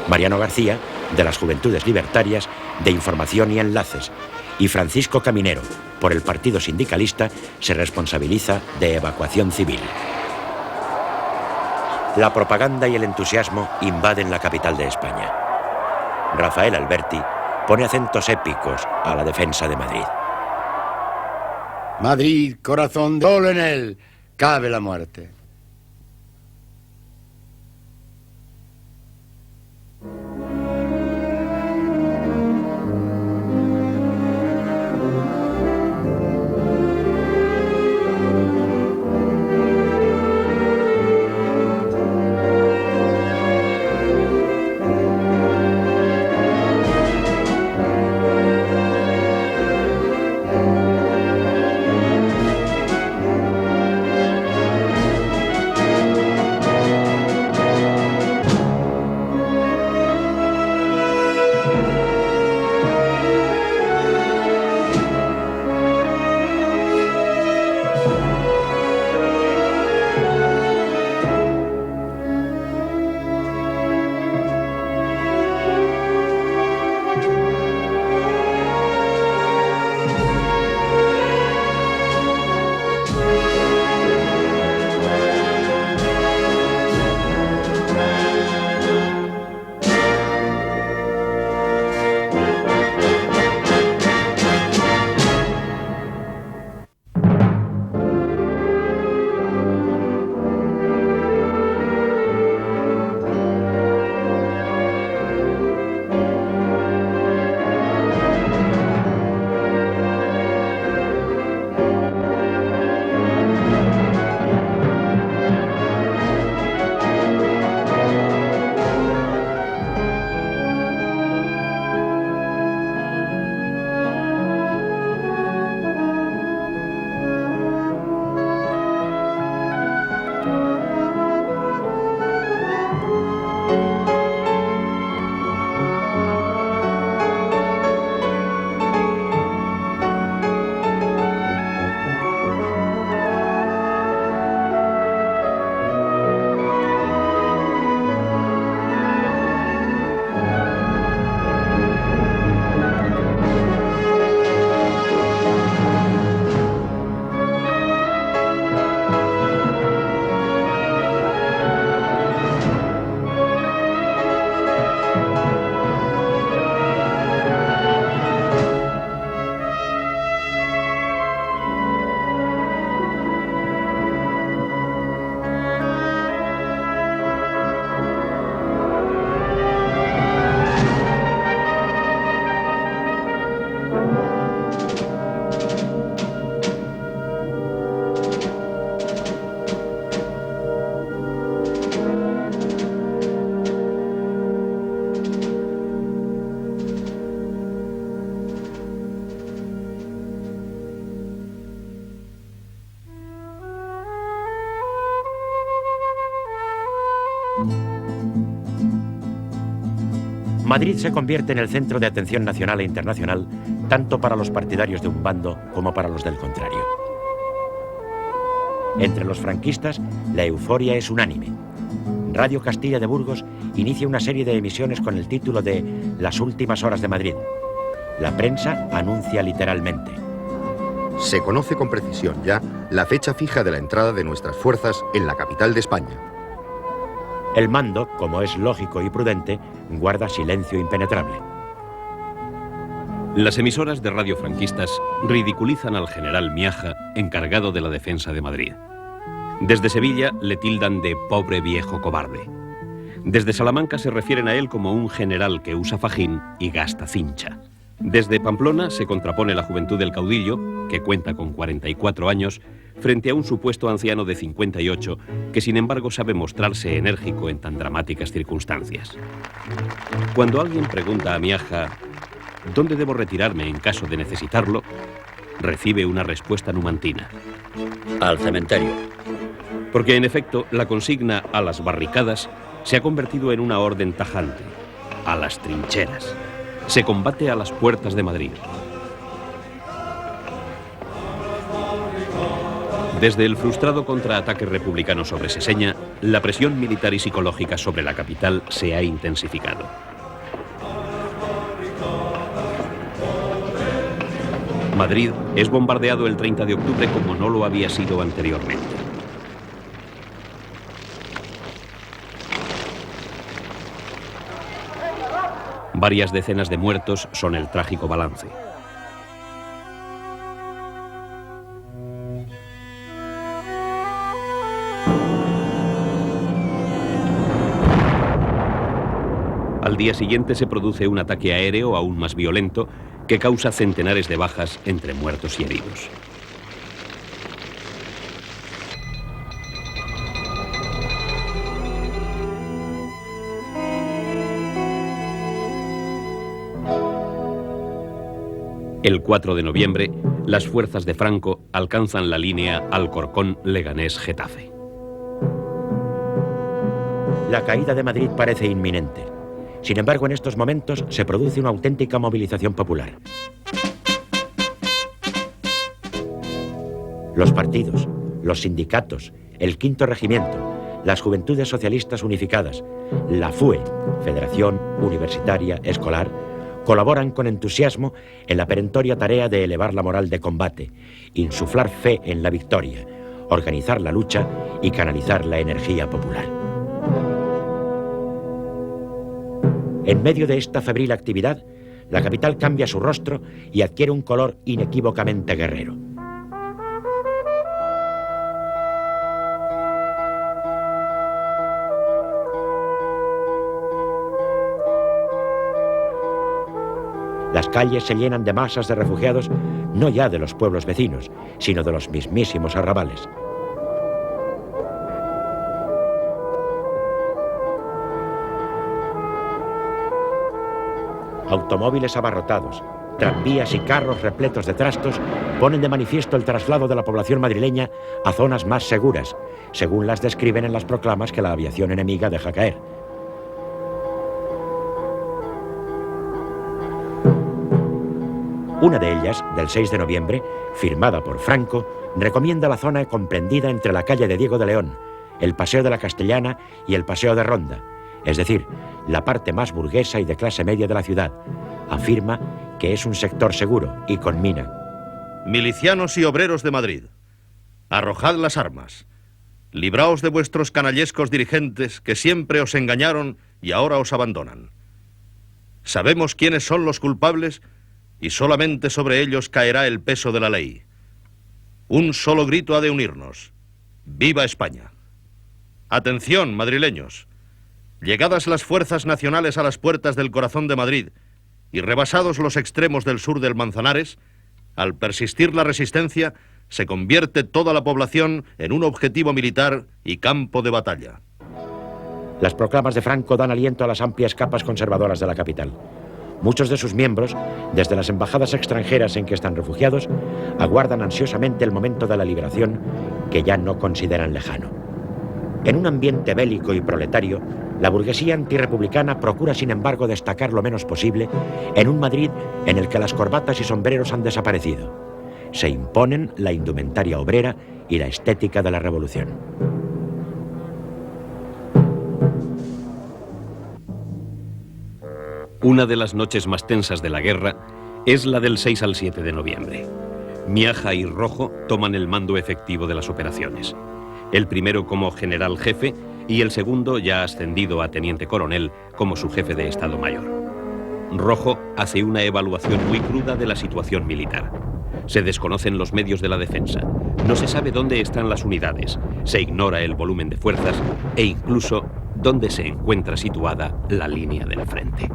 Mariano García, de las Juventudes Libertarias, de Información y Enlaces. Y Francisco Caminero, por el Partido Sindicalista, se responsabiliza de Evacuación Civil. La propaganda y el entusiasmo invaden la capital de España. Rafael Alberti pone acentos épicos a la defensa de Madrid. Madrid, corazón de solo en él cabe la muerte. Madrid se convierte en el centro de atención nacional e internacional, tanto para los partidarios de un bando como para los del contrario. Entre los franquistas, la euforia es unánime. Radio Castilla de Burgos inicia una serie de emisiones con el título de Las últimas horas de Madrid. La prensa anuncia literalmente: se conoce con precisión ya la fecha fija de la entrada de nuestras fuerzas en la capital de España. El mando, como es lógico y prudente, guarda silencio impenetrable. Las emisoras de radio franquistas ridiculizan al general Miaja, encargado de la defensa de Madrid. Desde Sevilla le tildan de pobre viejo cobarde. Desde Salamanca se refieren a él como un general que usa fajín y gasta cincha. Desde Pamplona se contrapone la juventud del caudillo, que cuenta con 44 años, frente a un supuesto anciano de 58, que sin embargo sabe mostrarse enérgico en tan dramáticas circunstancias. Cuando alguien pregunta a Miaja ¿dónde debo retirarme en caso de necesitarlo?, recibe una respuesta numantina: al cementerio. Porque en efecto la consigna a las barricadas se ha convertido en una orden tajante: a las trincheras. Se combate a las puertas de Madrid. Desde el frustrado contraataque republicano sobre Seseña, la presión militar y psicológica sobre la capital se ha intensificado. Madrid es bombardeado el 30 de octubre como no lo había sido anteriormente. Varias decenas de muertos son el trágico balance. Al día siguiente se produce un ataque aéreo aún más violento que causa centenares de bajas entre muertos y heridos. El 4 de noviembre, las fuerzas de Franco alcanzan la línea Alcorcón-Leganés-Getafe. La caída de Madrid parece inminente. Sin embargo, en estos momentos se produce una auténtica movilización popular. Los partidos, los sindicatos, el Quinto Regimiento, las Juventudes Socialistas Unificadas, la FUE, Federación Universitaria Escolar, colaboran con entusiasmo en la perentoria tarea de elevar la moral de combate, insuflar fe en la victoria, organizar la lucha y canalizar la energía popular. En medio de esta febril actividad, la capital cambia su rostro y adquiere un color inequívocamente guerrero. Las calles se llenan de masas de refugiados, no ya de los pueblos vecinos, sino de los mismísimos arrabales. Automóviles abarrotados, tranvías y carros repletos de trastos ponen de manifiesto el traslado de la población madrileña a zonas más seguras, según las describen en las proclamas que la aviación enemiga deja caer. Una de ellas, del 6 de noviembre, firmada por Franco, recomienda la zona comprendida entre la calle de Diego de León, el Paseo de la Castellana y el Paseo de Ronda, es decir, la parte más burguesa y de clase media de la ciudad. Afirma que es un sector seguro y conmina: milicianos y obreros de Madrid, arrojad las armas, libraos de vuestros canallescos dirigentes que siempre os engañaron y ahora os abandonan. Sabemos quiénes son los culpables y solamente sobre ellos caerá el peso de la ley. Un solo grito ha de unirnos: ¡viva España! Atención, madrileños. Llegadas las fuerzas nacionales a las puertas del corazón de Madrid y rebasados los extremos del sur del Manzanares, al persistir la resistencia, se convierte toda la población en un objetivo militar y campo de batalla. Las proclamas de Franco dan aliento a las amplias capas conservadoras de la capital. Muchos de sus miembros, desde las embajadas extranjeras en que están refugiados, aguardan ansiosamente el momento de la liberación que ya no consideran lejano. En un ambiente bélico y proletario, la burguesía antirrepublicana procura, sin embargo, destacar lo menos posible en un Madrid en el que las corbatas y sombreros han desaparecido. Se imponen la indumentaria obrera y la estética de la revolución. Una de las noches más tensas de la guerra es la del 6 al 7 de noviembre. Miaja y Rojo toman el mando efectivo de las operaciones. El primero como general jefe y el segundo, ya ascendido a teniente coronel, como su jefe de Estado Mayor. Rojo hace una evaluación muy cruda de la situación militar. Se desconocen los medios de la defensa, no se sabe dónde están las unidades, se ignora el volumen de fuerzas e incluso dónde se encuentra situada la línea del frente.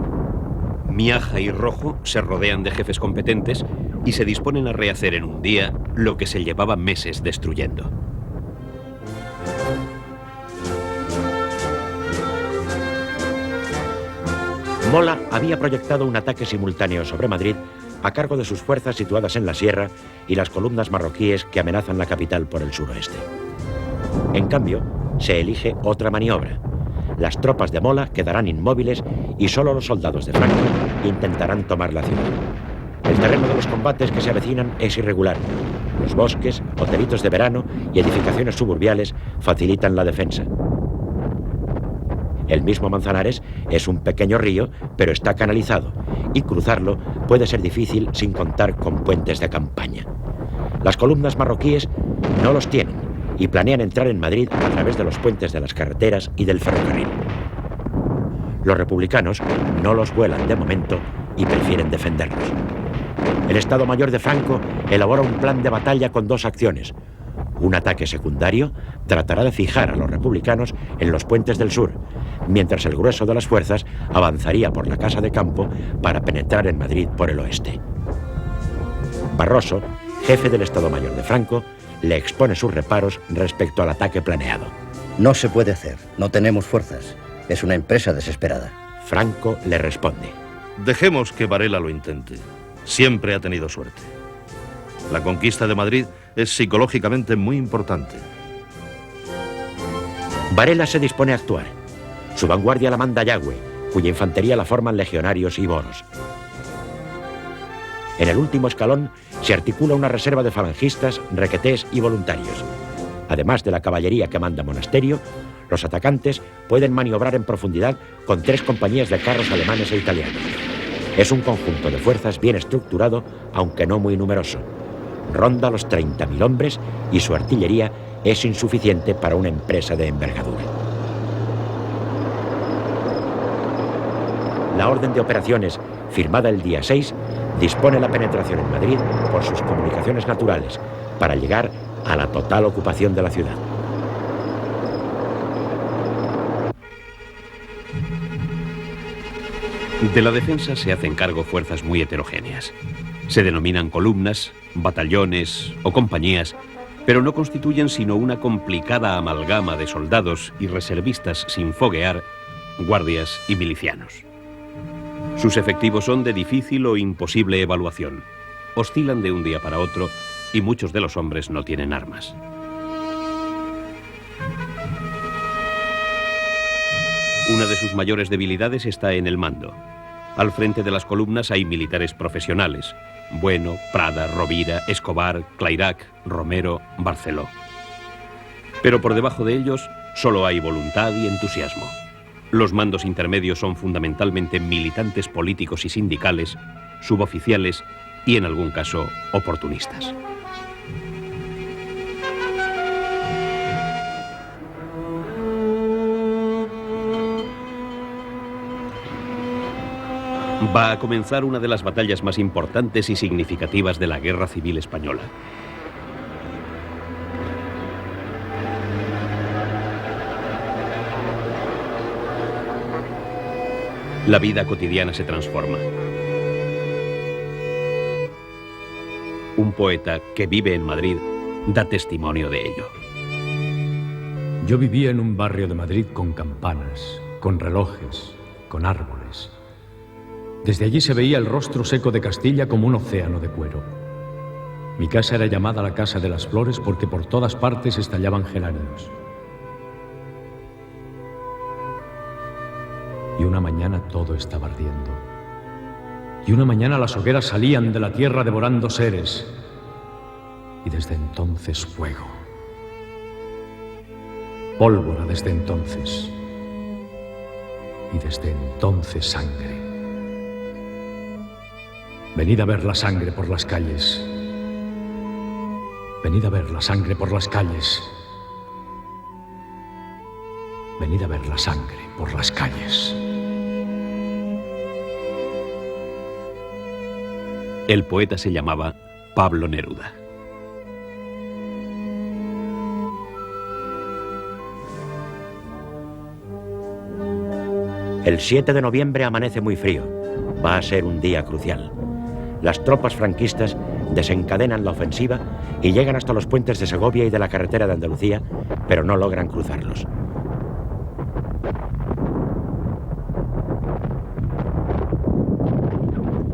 Miaja y Rojo se rodean de jefes competentes y se disponen a rehacer en un día lo que se llevaba meses destruyendo. Mola había proyectado un ataque simultáneo sobre Madrid a cargo de sus fuerzas situadas en la sierra y las columnas marroquíes que amenazan la capital por el suroeste. En cambio, se elige otra maniobra. Las tropas de Mola quedarán inmóviles y solo los soldados de Franco intentarán tomar la ciudad. El terreno de los combates que se avecinan es irregular. Los bosques, hotelitos de verano y edificaciones suburbiales facilitan la defensa. El mismo Manzanares es un pequeño río, pero está canalizado, y cruzarlo puede ser difícil sin contar con puentes de campaña. Las columnas marroquíes no los tienen y planean entrar en Madrid a través de los puentes de las carreteras y del ferrocarril. Los republicanos no los vuelan de momento y prefieren defenderlos. El Estado Mayor de Franco elabora un plan de batalla con dos acciones. Un ataque secundario tratará de fijar a los republicanos en los puentes del sur, mientras el grueso de las fuerzas avanzaría por la Casa de Campo para penetrar en Madrid por el oeste. Barroso, jefe del Estado Mayor de Franco, le expone sus reparos respecto al ataque planeado. No se puede hacer, no tenemos fuerzas. Es una empresa desesperada. Franco le responde: dejemos que Varela lo intente. Siempre ha tenido suerte. La conquista de Madrid es psicológicamente muy importante. Varela se dispone a actuar. Su vanguardia la manda Yagüe, cuya infantería la forman legionarios y moros. En el último escalón se articula una reserva de falangistas, requetés y voluntarios. Además de la caballería que manda Monasterio, los atacantes pueden maniobrar en profundidad con 3 compañías de carros alemanes e italianos. Es un conjunto de fuerzas bien estructurado, aunque no muy numeroso. Ronda los 30.000 hombres y su artillería es insuficiente para una empresa de envergadura. La orden de operaciones, firmada el día 6, dispone la penetración en Madrid por sus comunicaciones naturales para llegar a la total ocupación de la ciudad. De la defensa se hacen cargo fuerzas muy heterogéneas. Se denominan columnas, batallones o compañías, pero no constituyen sino una complicada amalgama de soldados y reservistas sin foguear, guardias y milicianos. Sus efectivos son de difícil o imposible evaluación. Oscilan de un día para otro y muchos de los hombres no tienen armas. Una de sus mayores debilidades está en el mando. Al frente de las columnas hay militares profesionales: Bueno, Prada, Rovira, Escobar, Clairac, Romero, Barceló. Pero por debajo de ellos solo hay voluntad y entusiasmo. Los mandos intermedios son fundamentalmente militantes políticos y sindicales, suboficiales y, en algún caso, oportunistas. Va a comenzar una de las batallas más importantes y significativas de la Guerra Civil Española. La vida cotidiana se transforma. Un poeta que vive en Madrid da testimonio de ello. Yo vivía en un barrio de Madrid con campanas, con relojes, con árboles. Desde allí se veía el rostro seco de Castilla como un océano de cuero. Mi casa era llamada la Casa de las Flores porque por todas partes estallaban geranios. una mañana todo estaba ardiendo. Y una mañana las hogueras salían de la tierra devorando seres. Y desde entonces fuego. Pólvora desde entonces. Y desde entonces sangre. Venid a ver la sangre por las calles. Venid a ver la sangre por las calles. Venid a ver la sangre por las calles. El poeta se llamaba Pablo Neruda. El 7 de noviembre amanece muy frío. Va a ser un día crucial. Las tropas franquistas desencadenan la ofensiva y llegan hasta los puentes de Segovia y de la carretera de Andalucía, pero no logran cruzarlos.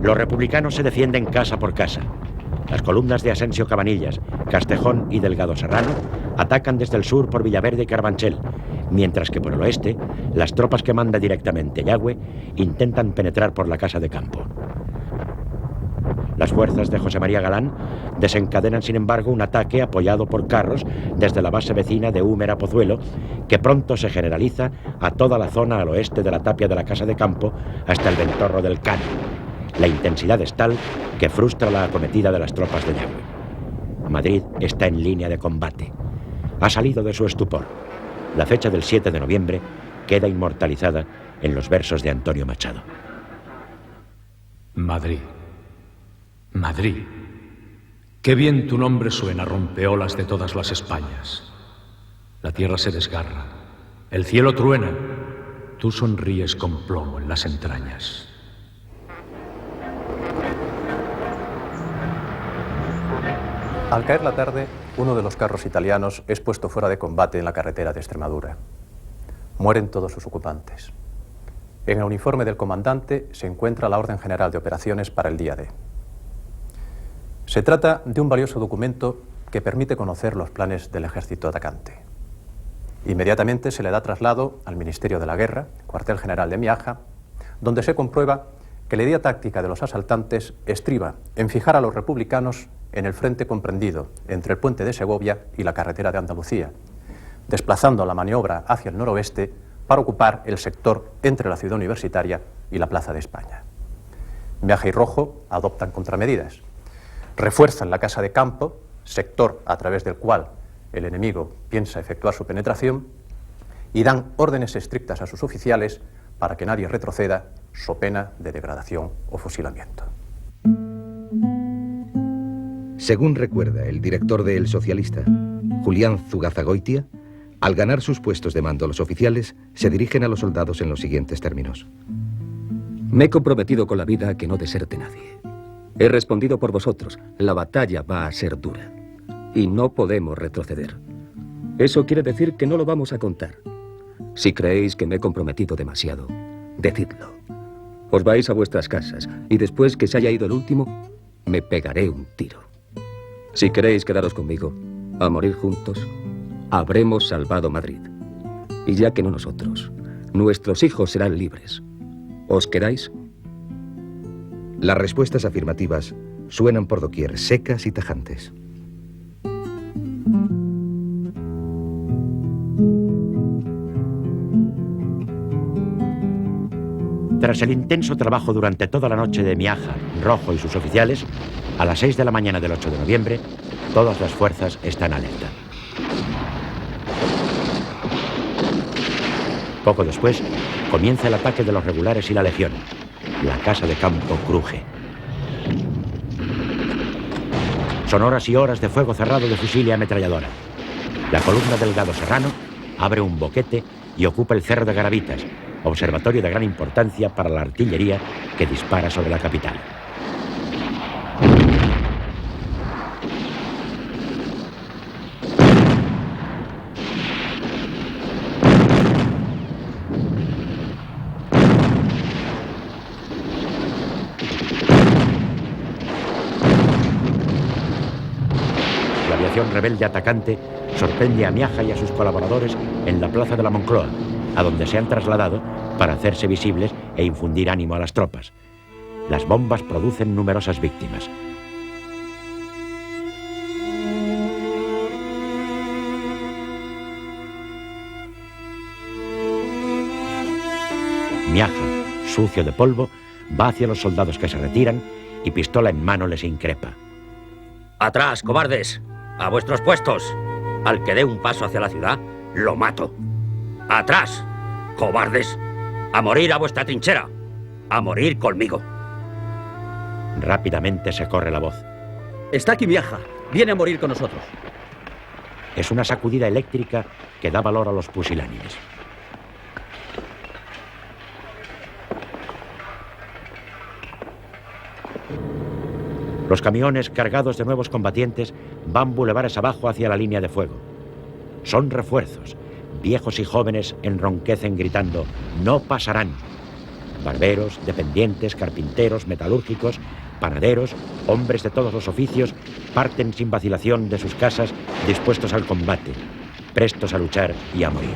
Los republicanos se defienden casa por casa. Las columnas de Asensio Cabanillas, Castejón y Delgado Serrano atacan desde el sur por Villaverde y Carabanchel, mientras que por el oeste, las tropas que manda directamente Yagüe intentan penetrar por la Casa de Campo. Las fuerzas de José María Galán desencadenan, sin embargo, un ataque apoyado por carros desde la base vecina de Húmera Pozuelo, que pronto se generaliza a toda la zona al oeste de la tapia de la Casa de Campo hasta el Ventorro del Cano. La intensidad es tal que frustra la acometida de las tropas de Yagüe. Madrid está en línea de combate. Ha salido de su estupor. La fecha del 7 de noviembre queda inmortalizada en los versos de Antonio Machado. Madrid. Madrid. Qué bien tu nombre suena, rompeolas de todas las Españas. La tierra se desgarra, el cielo truena, tú sonríes con plomo en las entrañas. Al caer la tarde, uno de los carros italianos es puesto fuera de combate en la carretera de Extremadura. Mueren todos sus ocupantes. En el uniforme del comandante se encuentra la Orden General de Operaciones para el día D. Se trata de un valioso documento que permite conocer los planes del ejército atacante. Inmediatamente se le da traslado al Ministerio de la Guerra, cuartel general de Miaja, donde se comprueba que la idea táctica de los asaltantes estriba en fijar a los republicanos en el frente comprendido entre el puente de Segovia y la carretera de Andalucía, desplazando la maniobra hacia el noroeste para ocupar el sector entre la ciudad universitaria y la Plaza de España. Miaja y Rojo adoptan contramedidas. Refuerzan la Casa de Campo, sector a través del cual el enemigo piensa efectuar su penetración, y dan órdenes estrictas a sus oficiales para que nadie retroceda, so pena de degradación o fusilamiento. Según recuerda el director de El Socialista, Julián Zugazagoitia, al ganar sus puestos de mando los oficiales se dirigen a los soldados en los siguientes términos. Me he comprometido con la vida a que no deserte nadie. He respondido por vosotros. La batalla va a ser dura. Y no podemos retroceder. Eso quiere decir que no lo vamos a contar. Si creéis que me he comprometido demasiado, decidlo. Os vais a vuestras casas y después que se haya ido el último, me pegaré un tiro. Si queréis quedaros conmigo, a morir juntos, habremos salvado Madrid. Y ya que no nosotros, nuestros hijos serán libres. ¿Os quedáis? Las respuestas afirmativas suenan por doquier, secas y tajantes. Tras el intenso trabajo durante toda la noche de Miaja, Rojo y sus oficiales, a las 6 de la mañana del 8 de noviembre, todas las fuerzas están alerta. Poco después, comienza el ataque de los regulares y la Legión. La Casa de Campo cruje. Son horas y horas de fuego cerrado de fusil y ametralladora. La columna Delgado Serrano abre un boquete y ocupa el Cerro de Garavitas, observatorio de gran importancia para la artillería que dispara sobre la capital. La aviación rebelde atacante sorprende a Miaja y a sus colaboradores en la plaza de la Moncloa a donde se han trasladado para hacerse visibles e infundir ánimo a las tropas. Las bombas producen numerosas víctimas. Miaja, sucio de polvo, va hacia los soldados que se retiran y pistola en mano les increpa. ¡Atrás, cobardes! ¡A vuestros puestos! Al que dé un paso hacia la ciudad, lo mato. ¡Atrás, cobardes! ¡A morir a vuestra trinchera! ¡A morir conmigo! Rápidamente se corre la voz. Está aquí Miaja. Viene a morir con nosotros. Es una sacudida eléctrica que da valor a los pusilánimes. Los camiones cargados de nuevos combatientes van bulevares abajo hacia la línea de fuego. Son refuerzos. Viejos y jóvenes enronquecen gritando: ¡no pasarán! Barberos, dependientes, carpinteros, metalúrgicos, panaderos, hombres de todos los oficios parten sin vacilación de sus casas dispuestos al combate, prestos a luchar y a morir.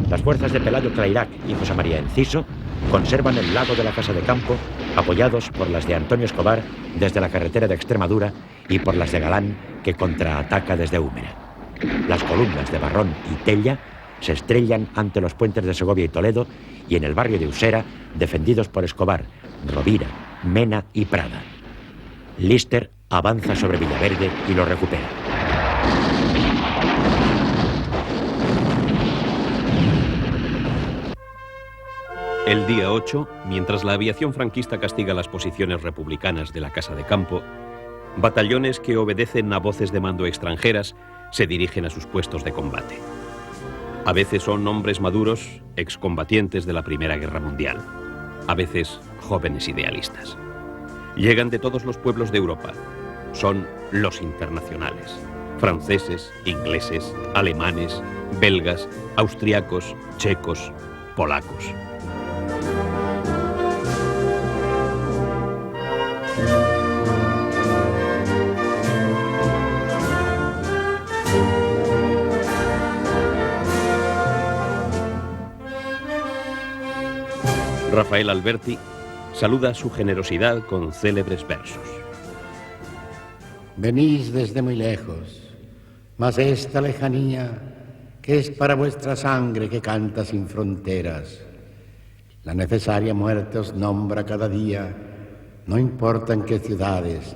Las fuerzas de Pelayo Clairac y José María Enciso conservan el lado de la casa de campo, apoyados por las de Antonio Escobar desde la carretera de Extremadura y por las de Galán, que contraataca desde Úmera. Las columnas de Barrón y Tella se estrellan ante los puentes de Segovia y Toledo y en el barrio de Usera, defendidos por Escobar, Rovira, Mena y Prada. Lister avanza sobre Villaverde y lo recupera. El día 8, mientras la aviación franquista castiga las posiciones republicanas de la Casa de Campo, batallones que obedecen a voces de mando extranjeras se dirigen a sus puestos de combate. A veces son hombres maduros, excombatientes de la Primera Guerra Mundial. A veces jóvenes idealistas. Llegan de todos los pueblos de Europa. Son los internacionales. Franceses, ingleses, alemanes, belgas, austriacos, checos, polacos. Rafael Alberti saluda su generosidad con célebres versos. Venís desde muy lejos, mas esta lejanía que es para vuestra sangre que canta sin fronteras. La necesaria muerte os nombra cada día, no importa en qué ciudades,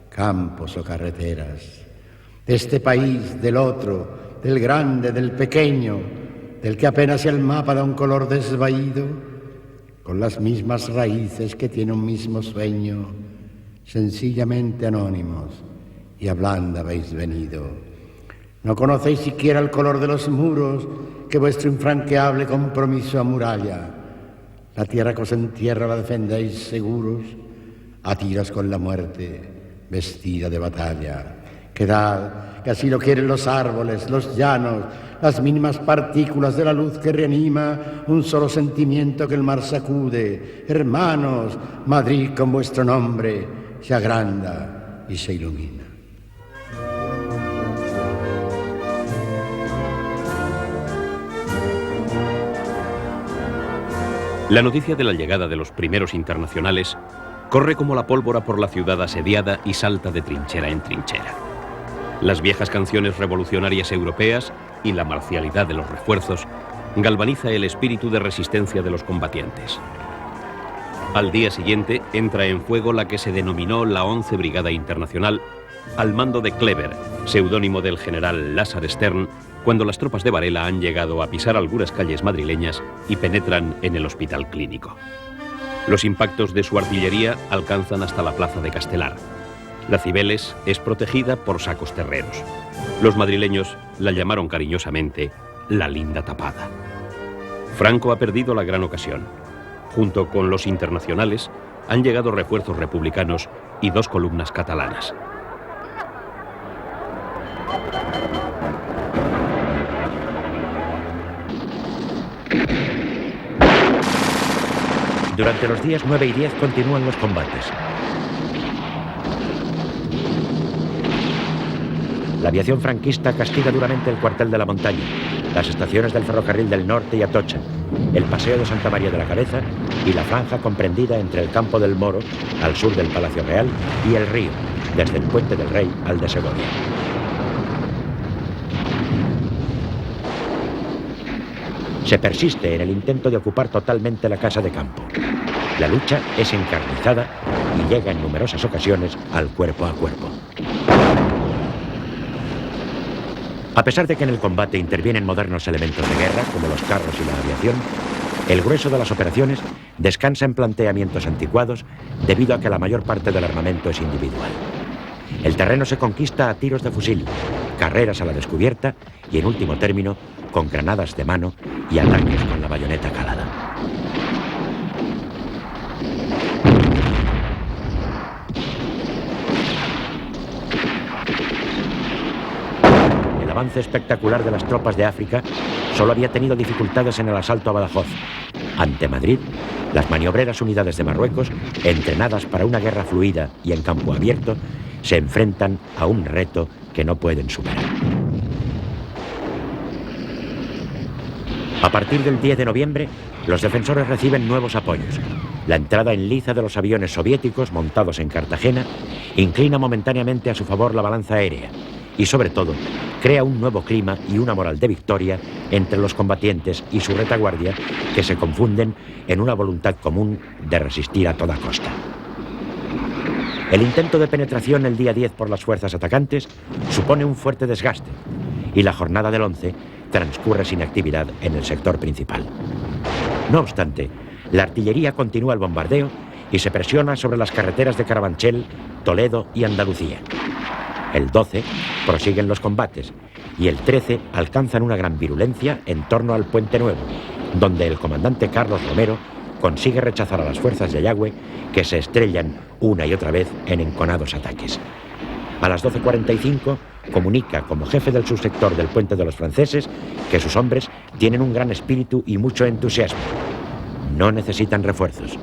campos o carreteras. De este país, del otro, del grande, del pequeño, del que apenas el mapa da un color desvaído, con las mismas raíces que tiene un mismo sueño, sencillamente anónimos, y hablando habéis venido. No conocéis siquiera el color de los muros que vuestro infranqueable compromiso amuralla. La tierra que os entierra la defendéis seguros, a tiros con la muerte, vestida de batalla. Quedad, que así lo quieren los árboles, los llanos, las mínimas partículas de la luz que reanima un solo sentimiento que el mar sacude. Hermanos, Madrid con vuestro nombre se agranda y se ilumina. La noticia de la llegada de los primeros internacionales corre como la pólvora por la ciudad asediada y salta de trinchera en trinchera. Las viejas canciones revolucionarias europeas y la marcialidad de los refuerzos galvaniza el espíritu de resistencia de los combatientes. Al día siguiente entra en fuego la que se denominó la 11 Brigada Internacional, al mando de Kleber, seudónimo del general Lázaro Stern, cuando las tropas de Varela han llegado a pisar algunas calles madrileñas y penetran en el hospital clínico. Los impactos de su artillería alcanzan hasta la plaza de Castelar. La Cibeles es protegida por sacos terreros. Los madrileños la llamaron cariñosamente la linda tapada. Franco ha perdido la gran ocasión. Junto con los internacionales han llegado refuerzos republicanos y 2 columnas catalanas. Durante los días 9 y 10 continúan los combates. La aviación franquista castiga duramente el cuartel de la montaña. las estaciones del ferrocarril del Norte y Atocha, el paseo de Santa María de la Cabeza y la franja comprendida entre el Campo del Moro, al sur del Palacio Real, y el río, desde el Puente del Rey al de Segovia. Se persiste en el intento de ocupar totalmente la casa de campo. La lucha es encarnizada y llega en numerosas ocasiones al cuerpo a cuerpo. A pesar de que en el combate intervienen modernos elementos de guerra, como los carros y la aviación, el grueso de las operaciones descansa en planteamientos anticuados debido a que la mayor parte del armamento es individual. El terreno se conquista a tiros de fusil, carreras a la descubierta y, en último término, con granadas de mano y ataques con la bayoneta calada. El avance espectacular de las tropas de África solo había tenido dificultades en el asalto a Badajoz. Ante Madrid, las maniobreras unidades de Marruecos, entrenadas para una guerra fluida y en campo abierto, se enfrentan a un reto que no pueden superar. A partir del 10 de noviembre, los defensores reciben nuevos apoyos. La entrada en liza de los aviones soviéticos montados en Cartagena inclina momentáneamente a su favor la balanza aérea y, sobre todo, crea un nuevo clima y una moral de victoria entre los combatientes y su retaguardia que se confunden en una voluntad común de resistir a toda costa. El intento de penetración el día 10 por las fuerzas atacantes supone un fuerte desgaste y la jornada del 11 transcurre sin actividad en el sector principal. No obstante, la artillería continúa el bombardeo y se presiona sobre las carreteras de Carabanchel, Toledo y Andalucía. El 12 prosiguen los combates y el 13 alcanzan una gran virulencia en torno al Puente Nuevo, donde el comandante Carlos Romero consigue rechazar a las fuerzas de Ayagüe, que se estrellan una y otra vez en enconados ataques. A las 12:45 comunica como jefe del subsector del Puente de los Franceses que sus hombres tienen un gran espíritu y mucho entusiasmo. No necesitan refuerzos.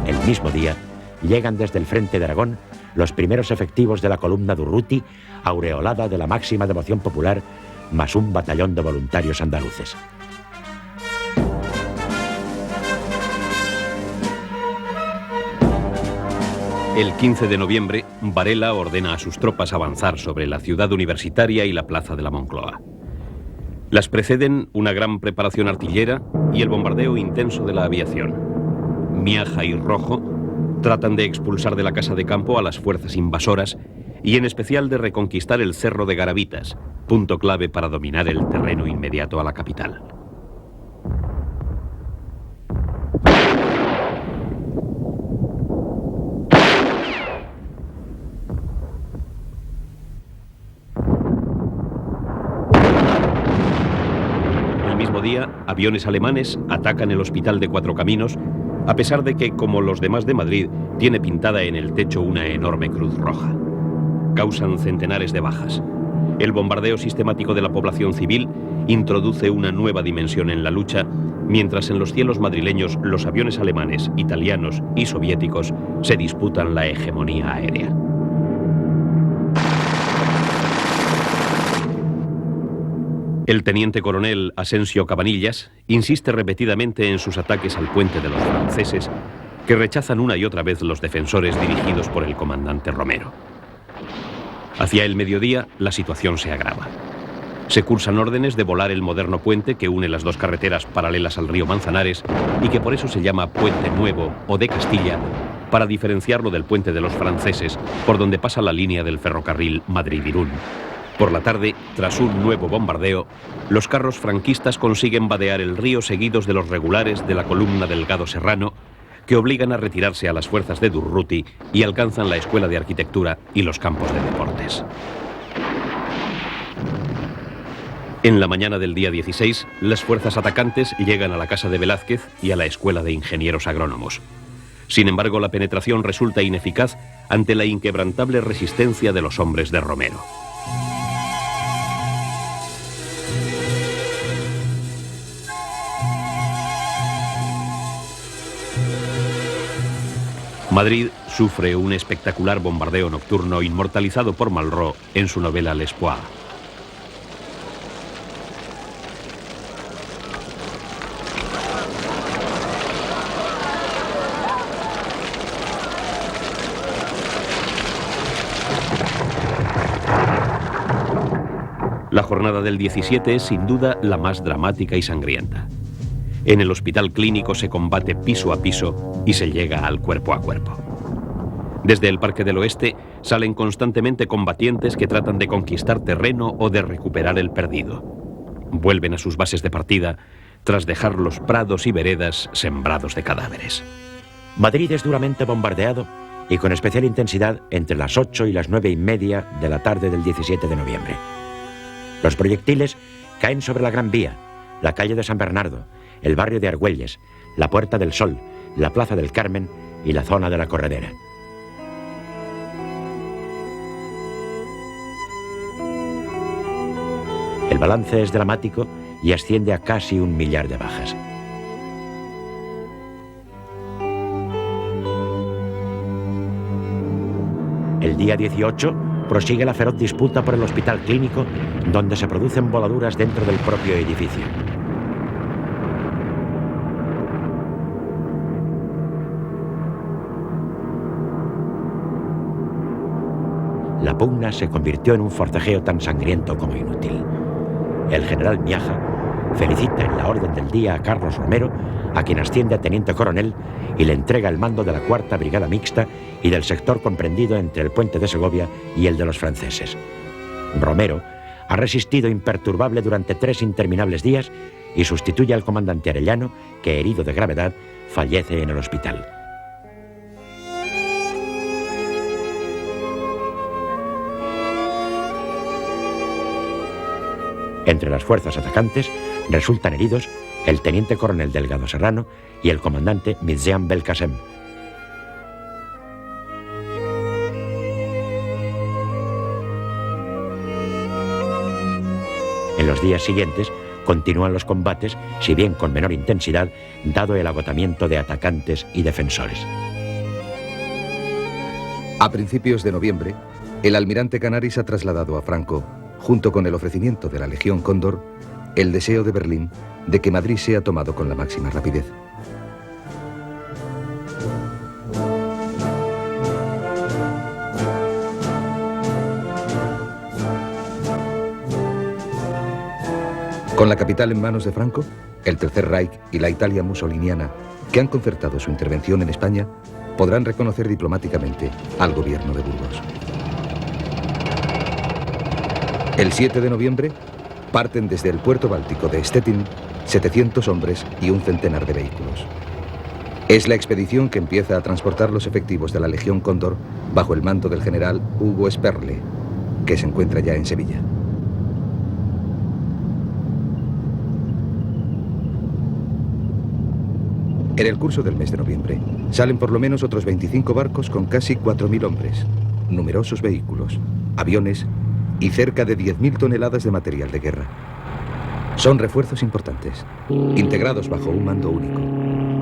El mismo día llegan desde el frente de Aragón los primeros efectivos de la columna Durruti, aureolada de la máxima devoción popular, más un batallón de voluntarios andaluces. El 15 de noviembre, Varela ordena a sus tropas avanzar sobre la ciudad universitaria y la plaza de la Moncloa. Las preceden una gran preparación artillera y el bombardeo intenso de la aviación. Miaja y Rojo tratan de expulsar de la casa de campo a las fuerzas invasoras y en especial de reconquistar el Cerro de Garavitas, punto clave para dominar el terreno inmediato a la capital. El mismo día, aviones alemanes atacan el Hospital de Cuatro Caminos, a pesar de que, como los demás de Madrid, tiene pintada en el techo una enorme cruz roja. Causan centenares de bajas. El bombardeo sistemático de la población civil introduce una nueva dimensión en la lucha, mientras en los cielos madrileños los aviones alemanes, italianos y soviéticos se disputan la hegemonía aérea. El teniente coronel Asensio Cabanillas insiste repetidamente en sus ataques al puente de los franceses, que rechazan una y otra vez los defensores dirigidos por el comandante Romero. Hacia el mediodía, la situación se agrava. Se cursan órdenes de volar el moderno puente que une las dos carreteras paralelas al río Manzanares y que por eso se llama Puente Nuevo o de Castilla, para diferenciarlo del puente de los franceses, por donde pasa la línea del ferrocarril Madrid-Irún. Por la tarde, tras un nuevo bombardeo, los carros franquistas consiguen vadear el río seguidos de los regulares de la columna Delgado Serrano, que obligan a retirarse a las fuerzas de Durruti y alcanzan la Escuela de Arquitectura y los campos de deportes. En la mañana del día 16, las fuerzas atacantes llegan a la casa de Velázquez y a la Escuela de Ingenieros Agrónomos. Sin embargo, la penetración resulta ineficaz ante la inquebrantable resistencia de los hombres de Romero. Madrid sufre un espectacular bombardeo nocturno inmortalizado por Malraux en su novela L'Espoir. La jornada del 17 es sin duda la más dramática y sangrienta. En el hospital clínico se combate piso a piso y se llega al cuerpo a cuerpo. Desde el Parque del Oeste salen constantemente combatientes que tratan de conquistar terreno o de recuperar el perdido. Vuelven a sus bases de partida tras dejar los prados y veredas sembrados de cadáveres. Madrid es duramente bombardeado y con especial intensidad entre las 8 y las 9:30 de la tarde del 17 de noviembre. Los proyectiles caen sobre la Gran Vía, la calle de San Bernardo, el barrio de Argüelles, la Puerta del Sol, la Plaza del Carmen y la zona de la Corredera. El balance es dramático y asciende a casi 1 millar de bajas. El día 18 prosigue la feroz disputa por el hospital clínico, donde se producen voladuras dentro del propio edificio. La pugna se convirtió en un forcejeo tan sangriento como inútil. El general Miaja felicita en la orden del día a Carlos Romero, a quien asciende a teniente coronel, y le entrega el mando de la 4ª Brigada Mixta y del sector comprendido entre el puente de Segovia y el de los franceses. Romero ha resistido imperturbable durante 3 interminables días y sustituye al comandante Arellano, que, herido de gravedad, fallece en el hospital. Entre las fuerzas atacantes resultan heridos el teniente coronel Delgado Serrano y el comandante Mirzian Belkacem. En los días siguientes continúan los combates, si bien con menor intensidad, dado el agotamiento de atacantes y defensores. A principios de noviembre, el almirante Canaris ha trasladado a Franco, junto con el ofrecimiento de la Legión Cóndor, el deseo de Berlín de que Madrid sea tomado con la máxima rapidez. Con la capital en manos de Franco, el Tercer Reich y la Italia mussoliniana, que han concertado su intervención en España, podrán reconocer diplomáticamente al gobierno de Burgos. El 7 de noviembre parten desde el puerto báltico de Stettin 700 hombres y un centenar de vehículos. Es la expedición que empieza a transportar los efectivos de la Legión Cóndor bajo el mando del general Hugo Sperle, que se encuentra ya en Sevilla. En el curso del mes de noviembre salen por lo menos otros 25 barcos con casi 4.000 hombres, numerosos vehículos, aviones y cerca de 10.000 toneladas de material de guerra. Son refuerzos importantes, integrados bajo un mando único,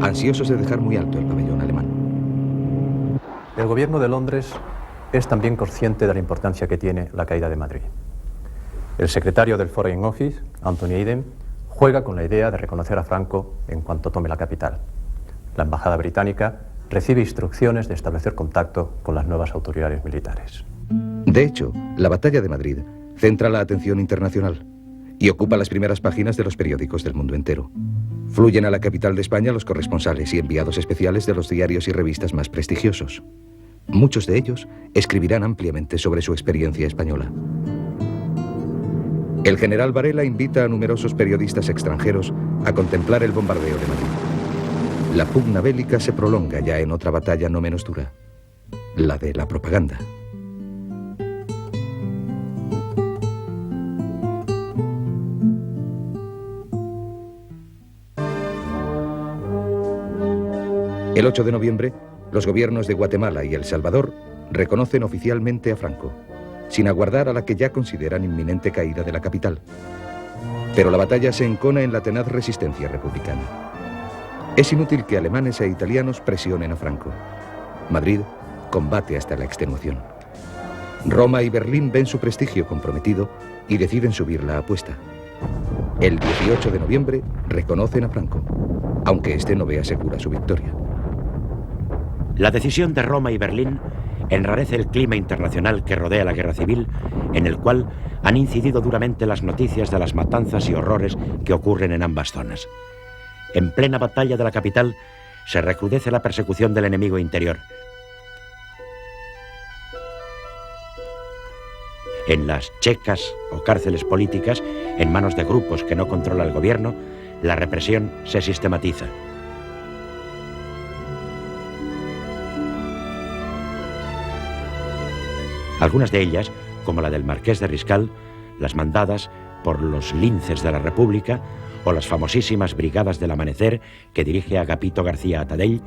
ansiosos de dejar muy alto el pabellón alemán. El gobierno de Londres es también consciente de la importancia que tiene la caída de Madrid. El secretario del Foreign Office, Anthony Eden, juega con la idea de reconocer a Franco en cuanto tome la capital. La embajada británica recibe instrucciones de establecer contacto con las nuevas autoridades militares. De hecho, la batalla de Madrid centra la atención internacional y ocupa las primeras páginas de los periódicos del mundo entero. Fluyen a la capital de España los corresponsales y enviados especiales de los diarios y revistas más prestigiosos. Muchos de ellos escribirán ampliamente sobre su experiencia española. El general Varela invita a numerosos periodistas extranjeros a contemplar el bombardeo de Madrid. La pugna bélica se prolonga ya en otra batalla no menos dura, la de la propaganda. El 8 de noviembre, los gobiernos de Guatemala y El Salvador reconocen oficialmente a Franco, sin aguardar a la que ya consideran inminente caída de la capital. Pero la batalla se encona en la tenaz resistencia republicana. Es inútil que alemanes e italianos presionen a Franco. Madrid combate hasta la extenuación. Roma y Berlín ven su prestigio comprometido y deciden subir la apuesta. El 18 de noviembre reconocen a Franco, aunque este no vea segura su victoria. La decisión de Roma y Berlín enrarece el clima internacional que rodea la guerra civil, en el cual han incidido duramente las noticias de las matanzas y horrores que ocurren en ambas zonas. En plena batalla de la capital se recrudece la persecución del enemigo interior. En las checas o cárceles políticas, en manos de grupos que no controla el gobierno, la represión se sistematiza. Algunas de ellas, como la del Marqués de Riscal, las mandadas por los linces de la República, o las famosísimas Brigadas del Amanecer que dirige Agapito García Atadell,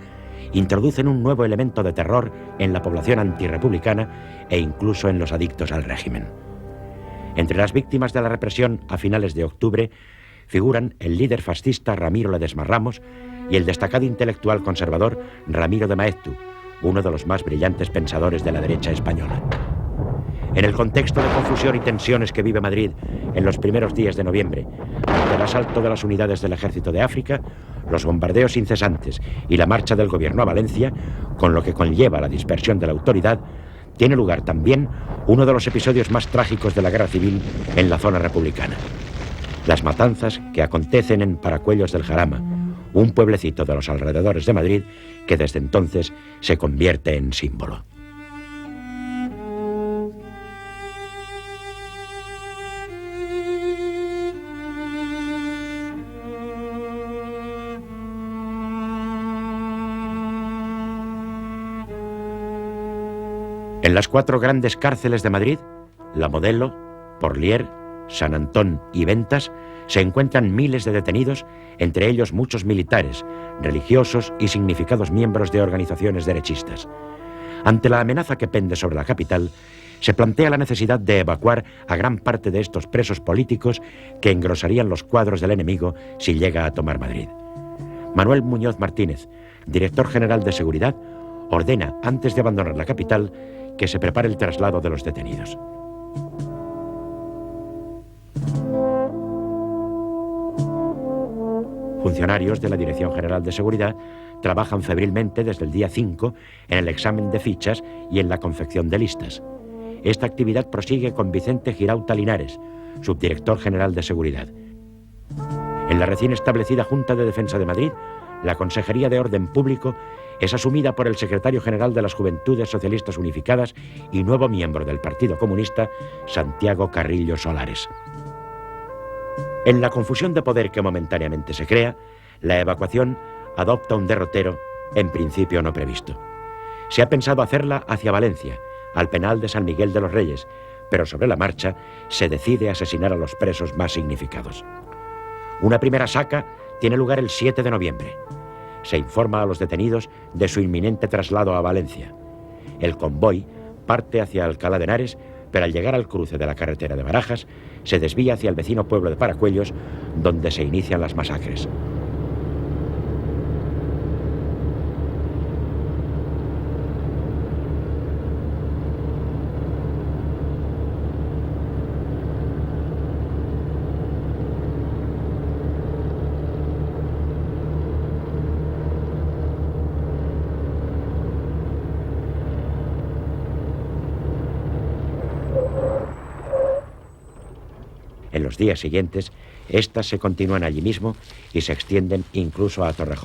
introducen un nuevo elemento de terror en la población antirrepublicana e incluso en los adictos al régimen. Entre las víctimas de la represión a finales de octubre figuran el líder fascista Ramiro Ledesma Ramos y el destacado intelectual conservador Ramiro de Maeztu, uno de los más brillantes pensadores de la derecha española. En el contexto de confusión y tensiones que vive Madrid en los primeros días de noviembre, ante el asalto de las unidades del Ejército de África, los bombardeos incesantes y la marcha del gobierno a Valencia, con lo que conlleva la dispersión de la autoridad, tiene lugar también uno de los episodios más trágicos de la guerra civil en la zona republicana. Las matanzas que acontecen en Paracuellos del Jarama, un pueblecito de los alrededores de Madrid que desde entonces se convierte en símbolo. En las 4 grandes cárceles de Madrid, La Modelo, Porlier, San Antón y Ventas, se encuentran miles de detenidos, entre ellos muchos militares, religiosos y significados miembros de organizaciones derechistas. Ante la amenaza que pende sobre la capital, se plantea la necesidad de evacuar a gran parte de estos presos políticos que engrosarían los cuadros del enemigo si llega a tomar Madrid. Manuel Muñoz Martínez, director general de Seguridad, ordena, antes de abandonar la capital, que se prepare el traslado de los detenidos. Funcionarios de la Dirección General de Seguridad trabajan febrilmente desde el día 5 en el examen de fichas y en la confección de listas. Esta actividad prosigue con Vicente Girauta Linares, subdirector general de Seguridad. En la recién establecida Junta de Defensa de Madrid, la Consejería de Orden Público es asumida por el secretario general de las Juventudes Socialistas Unificadas y nuevo miembro del Partido Comunista, Santiago Carrillo Solares. En la confusión de poder que momentáneamente se crea, la evacuación adopta un derrotero en principio no previsto. Se ha pensado hacerla hacia Valencia, al penal de San Miguel de los Reyes, pero sobre la marcha se decide asesinar a los presos más significados. Una primera saca tiene lugar el 7 de noviembre. Se informa a los detenidos de su inminente traslado a Valencia. El convoy parte hacia Alcalá de Henares, pero al llegar al cruce de la carretera de Barajas, se desvía hacia el vecino pueblo de Paracuellos, donde se inician las masacres. En los días siguientes, estas se continúan allí mismo y se extienden incluso a Torrejón.